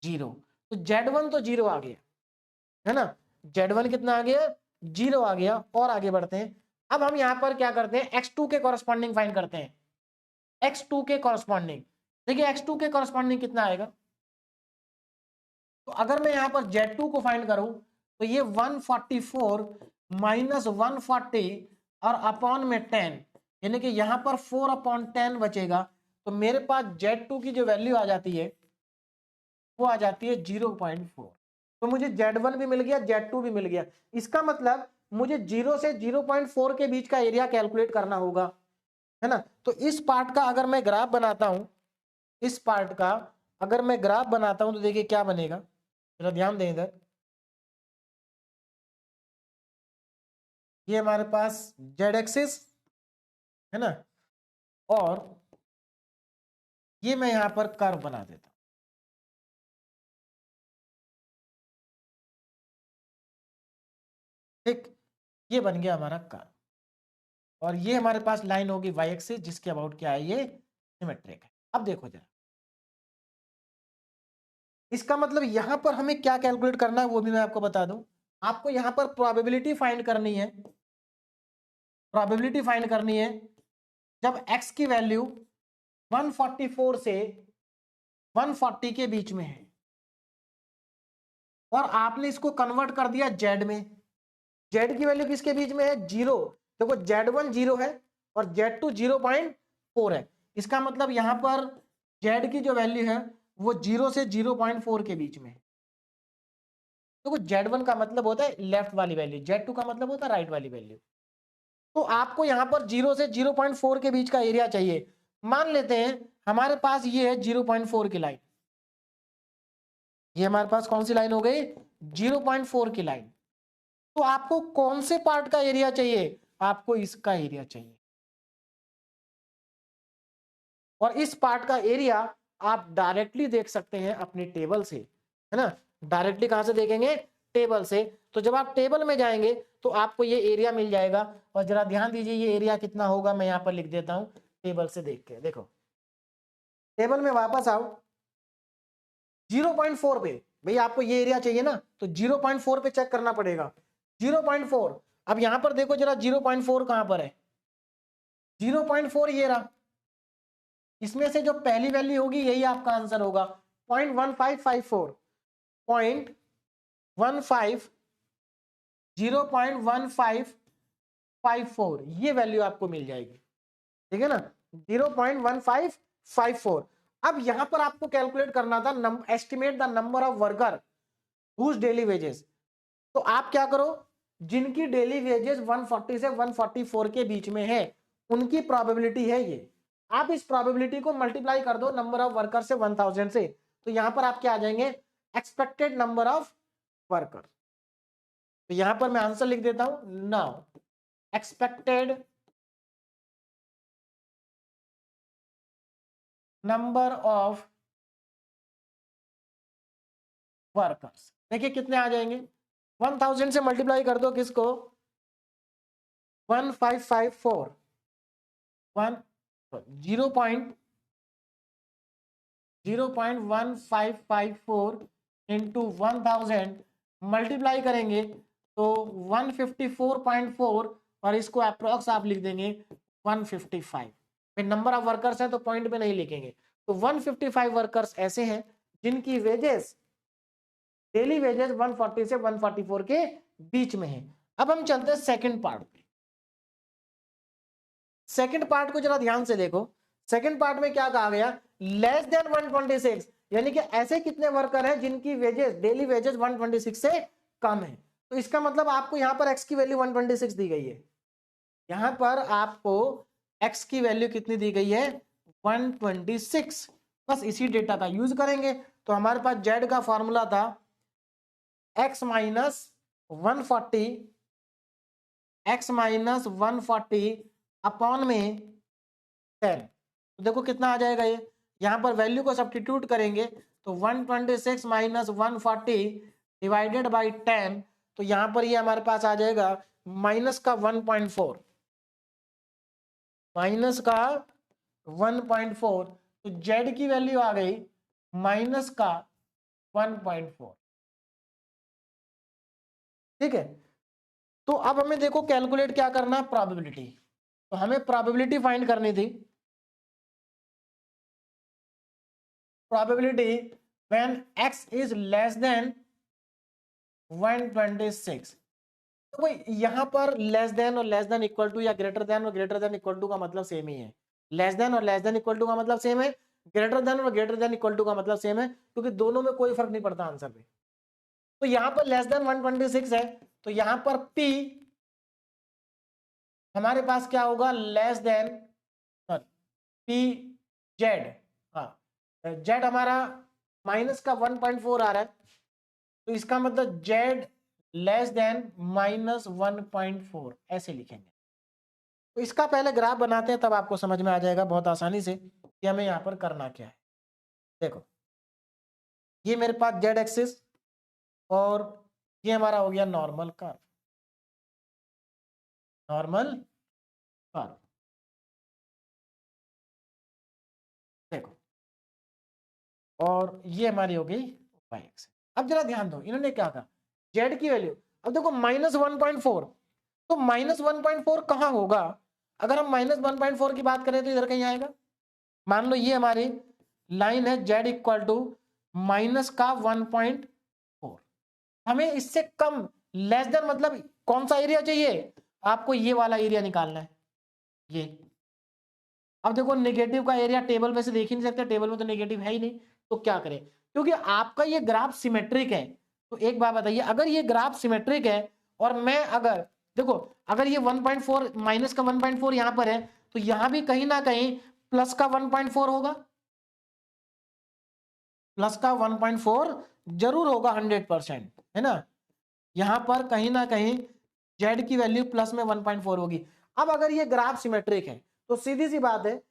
0। तो z1 तो 0 आ गया है ना, z1 कितना आ गया, 0 आ गया। और आगे बढ़ते हैं, अब हम यहां पर क्या करते हैं, x2 के कॉरस्पॉन्डिंग फाइंड करते हैं। x2 के कॉरस्पॉन्डिंग देखिए, x2 के कॉरस्पॉन्डिंग कितना आएगा, तो अगर मैं यहां पर z2 को फाइंड करूं तो ये 144 माइनस 140 और अपॉन में 10, यानी कि यहां पर 4 अपॉन 10 बचेगा। तो मेरे पास z2 की जो वैल्यू आ जाती है वो आ जाती है 0.4। तो मुझे z1 भी मिल गया, z2 भी मिल गया। इसका मतलब मुझे 0 से 0.4 के बीच का एरिया कैलकुलेट करना होगा, है ना। तो इस पार्ट का अगर मैं ग्राफ बनाता हूं, इस पार्ट का अगर मैं ग्राफ बनाता हूं तो देखिए क्या बनेगा, जरा ध्यान दें इधर। ये हमारे पास जेड एक्सिस है ना, और ये मैं यहां पर कर्व बना देता हूं, ठीक, ये बन गया हमारा कर्व। और ये हमारे पास लाइन होगी वाई एक्सिस जिसके अबाउट क्या है, ये सिमेट्रिक है। अब देखो जरा, इसका मतलब यहां पर हमें क्या कैलकुलेट करना है वो भी मैं आपको बता दूं। आपको यहां पर प्रोबेबिलिटी फाइंड करनी है, प्रोबेबिलिटी फाइंड करनी है जब x की वैल्यू 144 से 140 के बीच में है और आपने इसको कन्वर्ट कर दिया z में। z की वैल्यू किसके बीच में है, 0। देखो z1 0 है और z2 0.4 है। इसका मतलब यहां पर z की जो वैल्यू है वो 0 से 0.4 के बीच में है। देखो z1 का मतलब होता है लेफ्ट वाली वैल्यू, z2 का मतलब होता है राइट वाली वैल्यू। तो आपको यहां पर 0 से 0.4 के बीच का एरिया चाहिए। मान लेते हैं हमारे पास ये है 0.4 की लाइन, ये हमारे पास कौन सी लाइन हो गई, 0.4 की लाइन। तो आपको कौन से पार्ट का एरिया चाहिए, आपको इसका एरिया चाहिए। और इस पार्ट का एरिया आप डायरेक्टली देख सकते हैं अपने टेबल से, है ना। डायरेक्टली कहां से देखेंगे, टेबल से। तो जब आप टेबल में जाएंगे तो आपको ये एरिया मिल जाएगा। और जरा ध्यान दीजिए ये एरिया कितना होगा, मैं यहां पर लिख देता हूं टेबल से देख के। देखो टेबल में वापस आओ, 0.4 पे भाई आपको ये एरिया चाहिए ना, तो 0.4 पे चेक करना पड़ेगा, 0.4। अब यहां पर देखो जरा 0.4 कहां पर है, 0.4 ये रहा। इसमें से जो पहली वैल्यू होगी यही आपका आंसर होगा, 0.1554, 0.1554 ये वैल्यू आपको मिल जाएगी, ठीक है ना, 0.1554। अब यहां पर आपको कैलकुलेट करना था estimate the number of worker whose daily wages. तो आप क्या करो, जिनकी डेली वेजेस 140 से 144 के बीच में है उनकी प्रोबेबिलिटी है ये, आप इस प्रोबेबिलिटी को मल्टीप्लाई कर दो नंबर ऑफ वर्कर से 1000 से, तो यहां पर आप क्या आ जाएंगे, एक्सपेक्टेड नंबर ऑफ वर्कर। तो यहां पर मैं आंसर लिख देता हूं, now expected number of workers, देखिए कितने आ जाएंगे, 1000 से मल्टीप्लाई कर दो किसको, 1554 0.1554 इंटू 1000 मल्टीप्लाई करेंगे तो 154.4 और इसको अप्रोक्स आप लिख देंगे 155। नंबर ऑफ वर्कर्स है तो पॉइंट पे नहीं लिखेंगे, तो 155 वर्कर्स ऐसे हैं जिनकी वेजेस, डेली वेजेस 140 से 144 के बीच में है। अब हम चलते हैं सेकंड पार्ट पे। सेकंड पार्ट को जरा ध्यान से देखो। सेकंड पार्ट में क्या कहा गया, लेस देन 126, यानी कि ऐसे कितने वर्कर हैं जिनकी वेजेस, डेली वेजेस 126 से कम है। तो इसका मतलब आपको यहां पर एक्स की वैल्यू 126 दी गई है, यहां पर आपको एक्स की वैल्यू कितनी दी गई है 126। बस इसी डेटा का यूज करेंगे। तो हमारे पास जेड का फॉर्मूला था x minus 140, x minus 140 upon में 10। तो देखो कितना आ जाएगा ये, यहां पर वैल्यू को सब्स्टिट्यूट करेंगे तो 126 माइनस 140 डिवाइडेड बाई 10, तो यहां पर ये हमारे पास आ जाएगा माइनस का 1.4, माइनस का 1.4। तो जेड की वैल्यू आ गई माइनस का 1.4। ठीक है, तो अब हमें देखो कैलकुलेट क्या करना है, प्रोबेबिलिटी। तो हमें प्रोबेबिलिटी फाइंड करनी थी। Probability when x is less than 126। तो भाई यहां पर लेस देन और लेस देन इक्वल टू या ग्रेटर देन और ग्रेटर देन इक्वल टू का मतलब सेम ही है। लेस देन और लेस देन इक्वल टू का मतलब सेम है, ग्रेटर देन और ग्रेटर देन इक्वल टू का मतलब सेम है, क्योंकि दोनों में कोई फर्क नहीं पड़ता आंसर में। तो यहां पर लेस देन 126 है, तो यहां पर p हमारे पास क्या होगा, लेस देन पी जेड। हाँ, जेड हमारा माइनस का 1.4 आ रहा है, तो इसका मतलब जेड लेस देन माइनस 1.4 ऐसे लिखेंगे। तो इसका पहले ग्राफ बनाते हैं, तब आपको समझ में आ जाएगा बहुत आसानी से कि हमें यहां पर करना क्या है। देखो ये मेरे पास जेड एक्सिस और ये हमारा हो गया नॉर्मल कर्व, नॉर्मल कर्व। देखो और ये हमारी हो गई वाई एक्सिस। अब जरा ध्यान दो, इन्होंने क्या कहा, जेड की वैल्यू, अब देखो माइनस 1.4, तो माइनस 1.4 कहां होगा, अगर हम माइनस 1.4 की बात करें तो इधर कहीं आएगा। मान लो ये हमारी लाइन है जेड इक्वल टू माइनस का 1.4, हमें इससे कम, लेस देन मतलब कौन सा एरिया चाहिए, आपको ये वाला एरिया निकालना है, ये। अब देखो नेगेटिव का एरिया टेबल में से देख ही नहीं सकते, टेबल में तो नेगेटिव है ही नहीं, तो क्या करें, क्योंकि आपका ये ग्राफ सिमेट्रिक है। तो एक बात बताइए, अगर ये ग्राफ सिमेट्रिक है और मैं अगर देखो, अगर ये 1.4 माइनस का 1.4 यहां पर है, तो यहां भी कहीं ना कहीं प्लस का 1.4 होगा, प्लस का 1.4 जरूर होगा 100%, है ना। यहां पर कहीं ना कहीं जेड की वैल्यू प्लस में 1.4 होगी। अब अगर ये ग्राफ सिमेट्रिक है तो सीधी सी बात है,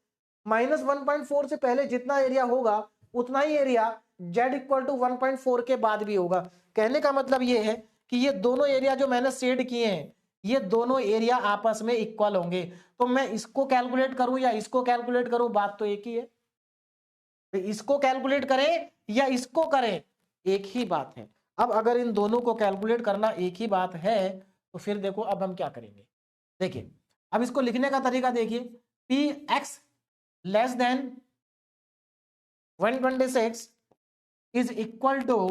माइनस 1.4 से पहले जितना एरिया होगा उतना ही एरिया जेड इक्वल टू 1.4 के बाद भी होगा। कहने का मतलब ये है कि ये दोनों एरिया जो मैंने शेड किए हैं, ये दोनों एरिया आपस में इक्वल होंगे। तो मैं इसको कैलकुलेट करूं या इसको कैलकुलेट करूं, बात तो एक ही है। तो इसको कैलकुलेट करें या इसको करें, एक ही बात है। अब अगर इन दोनों को कैलकुलेट करना एक ही बात है, तो फिर देखो अब हम क्या करेंगे। देखिए अब इसको लिखने का तरीका देखिए, P x less than 126 is equal to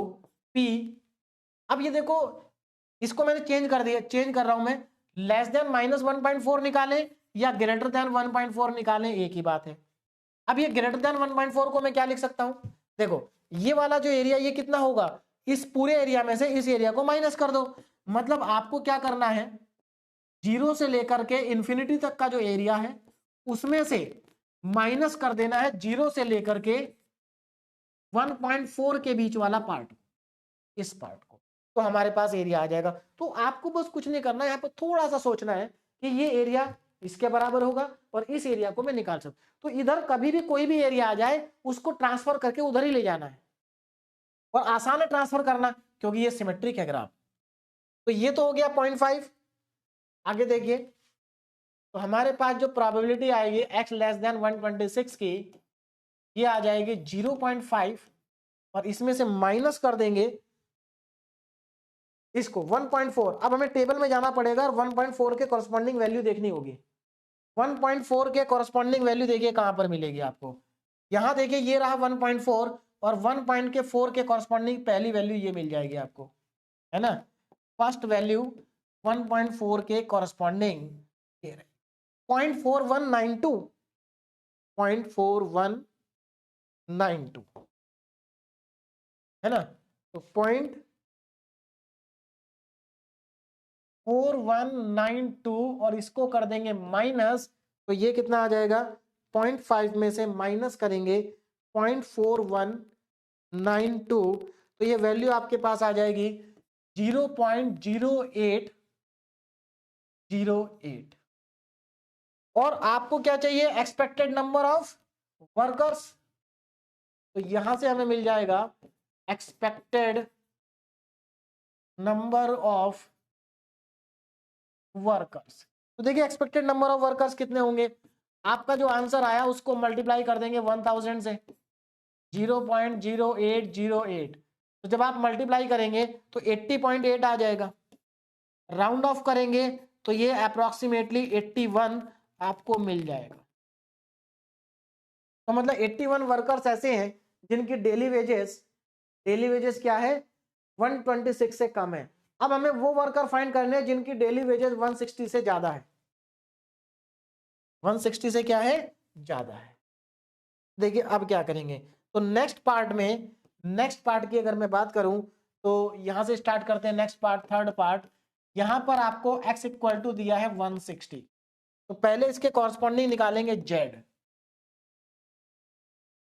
P. अब ये देखो इसको मैंने चेंज कर दिया, चेंज कर रहा हूं मैं, लेस देन माइनस 1.4 निकालें या ग्रेटर देन 1.4 निकालें, एक ही बात है। अब ये ग्रेटर देन 1.4 को मैं क्या लिख सकता हूं, देखो ये वाला जो एरिया ये कितना होगा, इस पूरे एरिया में से इस एरिया को माइनस कर दो। मतलब आपको क्या करना है, जीरो से लेकर के इंफिनिटी तक का जो एरिया है उसमें से माइनस कर देना है जीरो से लेकर के 1.4 के बीच वाला पार्ट, इस पार्ट को, तो हमारे पास एरिया आ जाएगा। तो आपको बस कुछ नहीं करना है, यहाँ पर थोड़ा सा सोचना है कि ये एरिया इसके बराबर होगा और इस एरिया को मैं निकाल सकता, तो इधर कभी भी कोई भी एरिया आ जाए उसको ट्रांसफर करके उधर ही ले जाना है, और आसान है ट्रांसफर करना क्योंकि ये सिमेट्रिक है ग्राफ। तो ये तो हो गया 0.5। आगे देखिए तो हमारे पास जो प्रोबेबिलिटी आएगी x लेस देन 126 की, ये आ जाएगी 0.5 और इसमें से माइनस कर देंगे इसको 1.4। अब हमें टेबल में जाना पड़ेगा और 1.4 के कॉरस्पॉन्डिंग वैल्यू देखनी होगी। 1.4 के कॉरस्पॉन्डिंग वैल्यू देखिए कहां पर मिलेगी आपको, यहां देखिए ये रहा 1.4 और 1.4 के कॉरस्पॉन्डिंग पहली वैल्यू ये मिल जाएगी आपको, है ना। फर्स्ट वैल्यू 1.4 के कॉरस्पॉन्डिंग 0.4192 0.4192 है ना। तो 0.4192 और इसको कर देंगे माइनस, तो ये कितना आ जाएगा, 0.5 में से माइनस करेंगे 0.4192, तो ये वैल्यू आपके पास आ जाएगी 0.0808। और आपको क्या चाहिए, एक्सपेक्टेड नंबर ऑफ वर्कर्स, तो यहां से हमें मिल जाएगा एक्सपेक्टेड नंबर ऑफ वर्कर्स। तो देखिए एक्सपेक्टेड नंबर ऑफ वर्कर्स कितने होंगे, आपका जो आंसर आया उसको मल्टीप्लाई कर देंगे 1000 से, 0.0808। तो जब आप मल्टीप्लाई करेंगे तो 80.8 आ जाएगा, राउंड ऑफ करेंगे तो ये अप्रोक्सीमेटली 81 आपको मिल जाएगा। तो मतलब 81 वर्कर्स ऐसे हैं जिनकी डेली वेजेस क्या है, 126 से कम है। अब हमें वो वर्कर फाइंड करने हैं जिनकी डेली वेजेस 160 से ज्यादा है, 160 से क्या है, ज्यादा है। देखिए अब क्या करेंगे, तो नेक्स्ट पार्ट की अगर मैं बात करूं तो यहां से स्टार्ट करते हैं। नेक्स्ट पार्ट, थर्ड पार्ट, यहां पर आपको x इक्वल टू दिया है 160, तो पहले इसके कॉरस्पॉन्डिंग निकालेंगे z।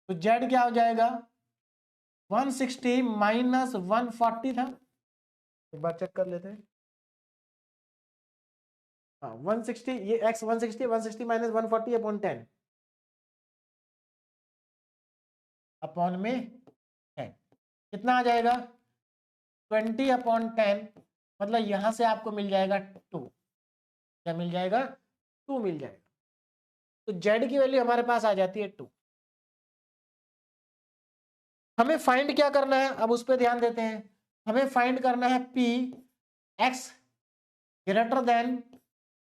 तो z क्या हो जाएगा, 160 माइनस 140 था, एक बार चेक कर लेते हैं। हाँ 160, ये x 160 माइनस 140 अपॉन 10 अपॉन में 10 कितना आ जाएगा, 20 अपॉन 10, मतलब यहां से आपको मिल जाएगा 2। क्या मिल जाएगा, 2 मिल जाएगा। तो z की वैल्यू हमारे पास आ जाती है 2। हमें फाइंड क्या करना है, अब उस पर ध्यान देते हैं। हमें फाइंड करना है p x ग्रेटर देन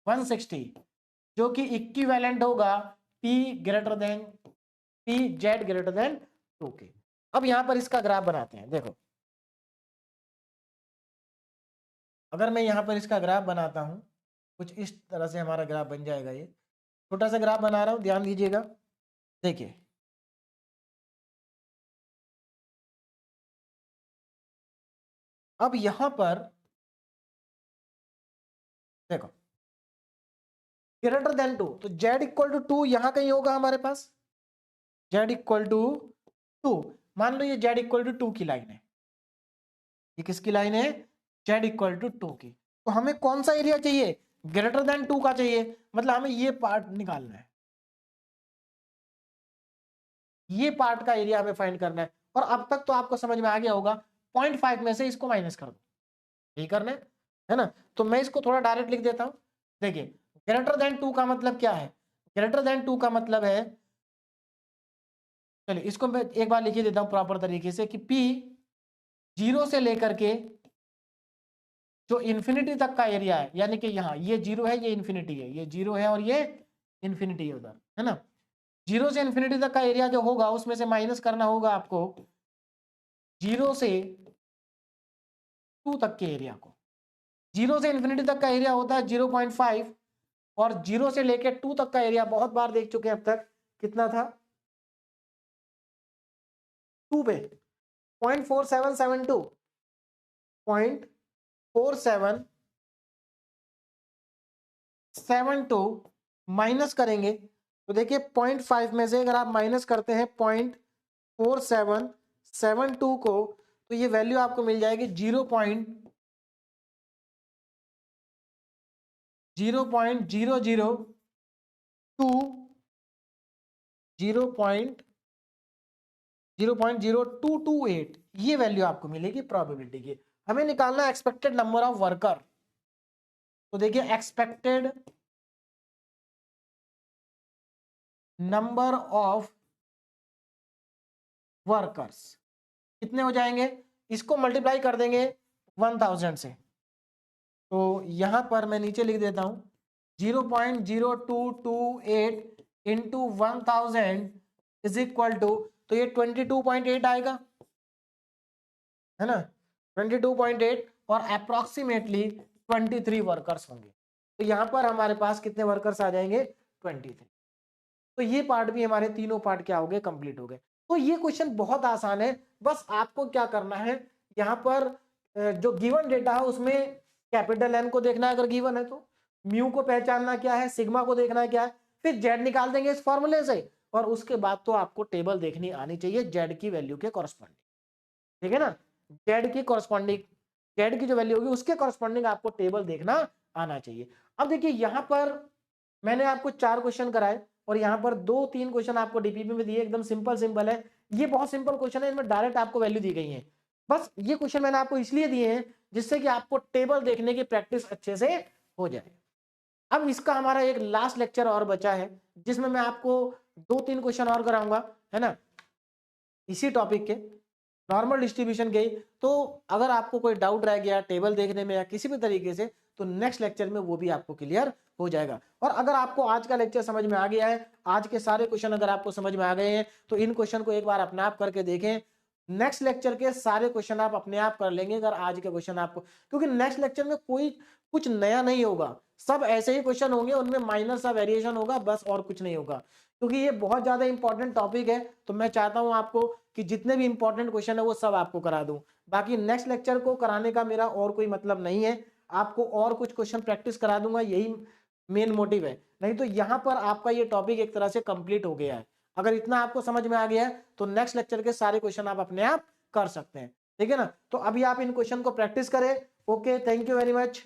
160, जो कि इक्विवेलेंट होगा p z ग्रेटर देन 2 के। अब यहां पर इसका ग्राफ बनाते हैं। देखो अगर मैं यहां पर इसका ग्राफ बनाता हूं, कुछ इस तरह से हमारा ग्राफ बन जाएगा। ये छोटा सा ग्राफ बना रहा हूं, ध्यान दीजिएगा। देखिए अब यहां पर देखो ग्रेटर देन 2, तो z इक्वल टू 2 यहां कहीं होगा हमारे पास, z इक्वल टू 2। मान लो ये z इक्वल टू 2 की लाइन है, ये किसकी लाइन है, z इक्वल टू 2 की। तो हमें कौन सा एरिया चाहिए, ग्रेटर देन 2 का चाहिए, मतलब हमें ये पार्ट निकालना है, ये पार्ट का एरिया हमें फाइंड करना है। और अब तक तो आपको समझ में आ गया होगा, 0.5 में से इसको माइनस कर दो, यही करना है ना। तो मैं इसको थोड़ा डायरेक्ट लिख देता हूं। देखिए ग्रेटर देन 2 का मतलब क्या है, ग्रेटर देन 2 का मतलब है, चलिए इसको मैं एक बार लिख देता हूं प्रॉपर तरीके से, कि P 0 से लेकर के जो इन्फिनिटी तक का एरिया है, यानी कि यहाँ ये 0 है, ये इन्फिनिटी है, ये 0 है और ये इन्फिनिटी है उधर, है ना। 0 से इन्फिनिटी तक का एरिया जो होगा उसमें से माइनस करना होगा आपको 0 से 2 तक के एरिया को। 0 से इन्फिनिटी तक का एरिया होता है 0.5 और 0 से लेकर 2 तक का एरिया बहुत बार देख चुके हैं अब तक, कितना था, 2 पे 0.4772 0.4772 माइनस करेंगे तो देखिए 0.5 में से अगर आप माइनस करते हैं 0.4772 को, तो ये वैल्यू आपको मिल जाएगी 0.0228, ये वैल्यू आपको मिलेगी प्रोबेबिलिटी की। हमें निकालना है एक्सपेक्टेड नंबर ऑफ वर्कर। तो देखिए एक्सपेक्टेड नंबर ऑफ वर्कर्स कितने हो जाएंगे, इसको मल्टीप्लाई कर देंगे 1000 से। तो यहां पर मैं नीचे लिख देता हूं 0.0228 इंटू 1000 इज इक्वल टू, तो ये 22.8 आएगा, है ना, 22.8 और अप्रोक्सीमेटली 23 वर्कर्स होंगे। तो यहां पर हमारे पास कितने वर्कर्स आ जाएंगे, 23। तो ये पार्ट भी हमारे तीनों पार्ट क्या हो गए, कंप्लीट हो गए। तो ये क्वेश्चन बहुत आसान है, बस आपको क्या करना है, यहाँ पर जो गिवन डेटा है उसमें कैपिटल एन को देखना है, अगर गिवन है तो म्यू को पहचानना क्या है, सिग्मा को देखना है क्या है, फिर जेड निकाल देंगे इस फॉर्मूले से, और उसके बाद तो आपको टेबल देखनी आनी चाहिए जेड की वैल्यू के कॉरस्पॉन्डिंग, ठीक है ना, जेड की कॉरस्पॉन्डिंग, जेड की जो वैल्यू होगी उसके कॉरस्पॉन्डिंग आपको टेबल देखना आना चाहिए। अब देखिए यहाँ पर मैंने आपको 4 क्वेश्चन कराए और यहाँ पर 2-3 क्वेश्चन आपको डीपीपी में दिए, एकदम सिंपल है, ये बहुत सिंपल क्वेश्चन है, इनमें डायरेक्ट आपको वैल्यू दी गई है। बस ये क्वेश्चन मैंने आपको इसलिए दिए हैं जिससे कि आपको टेबल देखने की प्रैक्टिस अच्छे से हो जाए। अब इसका हमारा एक लास्ट लेक्चर और बचा है जिसमें मैं आपको 2-3 क्वेश्चन और कराऊंगा, है ना, इसी टॉपिक के, नॉर्मल डिस्ट्रीब्यूशन के। तो अगर आपको कोई डाउट रह गया टेबल देखने में या किसी भी तरीके से, तो नेक्स्ट लेक्चर में वो भी आपको क्लियर हो जाएगा। और अगर आपको आज का लेक्चर समझ में आ गया है, आज के सारे क्वेश्चन अगर आपको समझ में आ गए हैं, तो इन क्वेश्चन को एक बार अपने आप करके देखें। नेक्स्ट लेक्चर के सारे क्वेश्चन आप अपने आप कर लेंगे अगर आज के क्वेश्चन आपको, क्योंकि नेक्स्ट लेक्चर में कोई कुछ नया नहीं होगा, सब ऐसे ही क्वेश्चन होंगे, उनमें माइनर सा वेरिएशन होगा, बस और कुछ नहीं होगा। क्योंकि ये बहुत ज्यादा इंपॉर्टेंट टॉपिक है, तो मैं चाहता हूं आपको कि जितने भी इंपॉर्टेंट क्वेश्चन है वो सब आपको करा दूं। बाकी नेक्स्ट लेक्चर को कराने का मेरा और कोई मतलब नहीं है, आपको और कुछ क्वेश्चन प्रैक्टिस करा दूंगा, यही मेन मोटिव है। नहीं तो यहाँ पर आपका ये टॉपिक एक तरह से कंप्लीट हो गया है। अगर इतना आपको समझ में आ गया है तो नेक्स्ट लेक्चर के सारे क्वेश्चन आप अपने आप कर सकते हैं, ठीक है ना। तो अभी आप इन क्वेश्चन को प्रैक्टिस करें। Okay, thank you very much.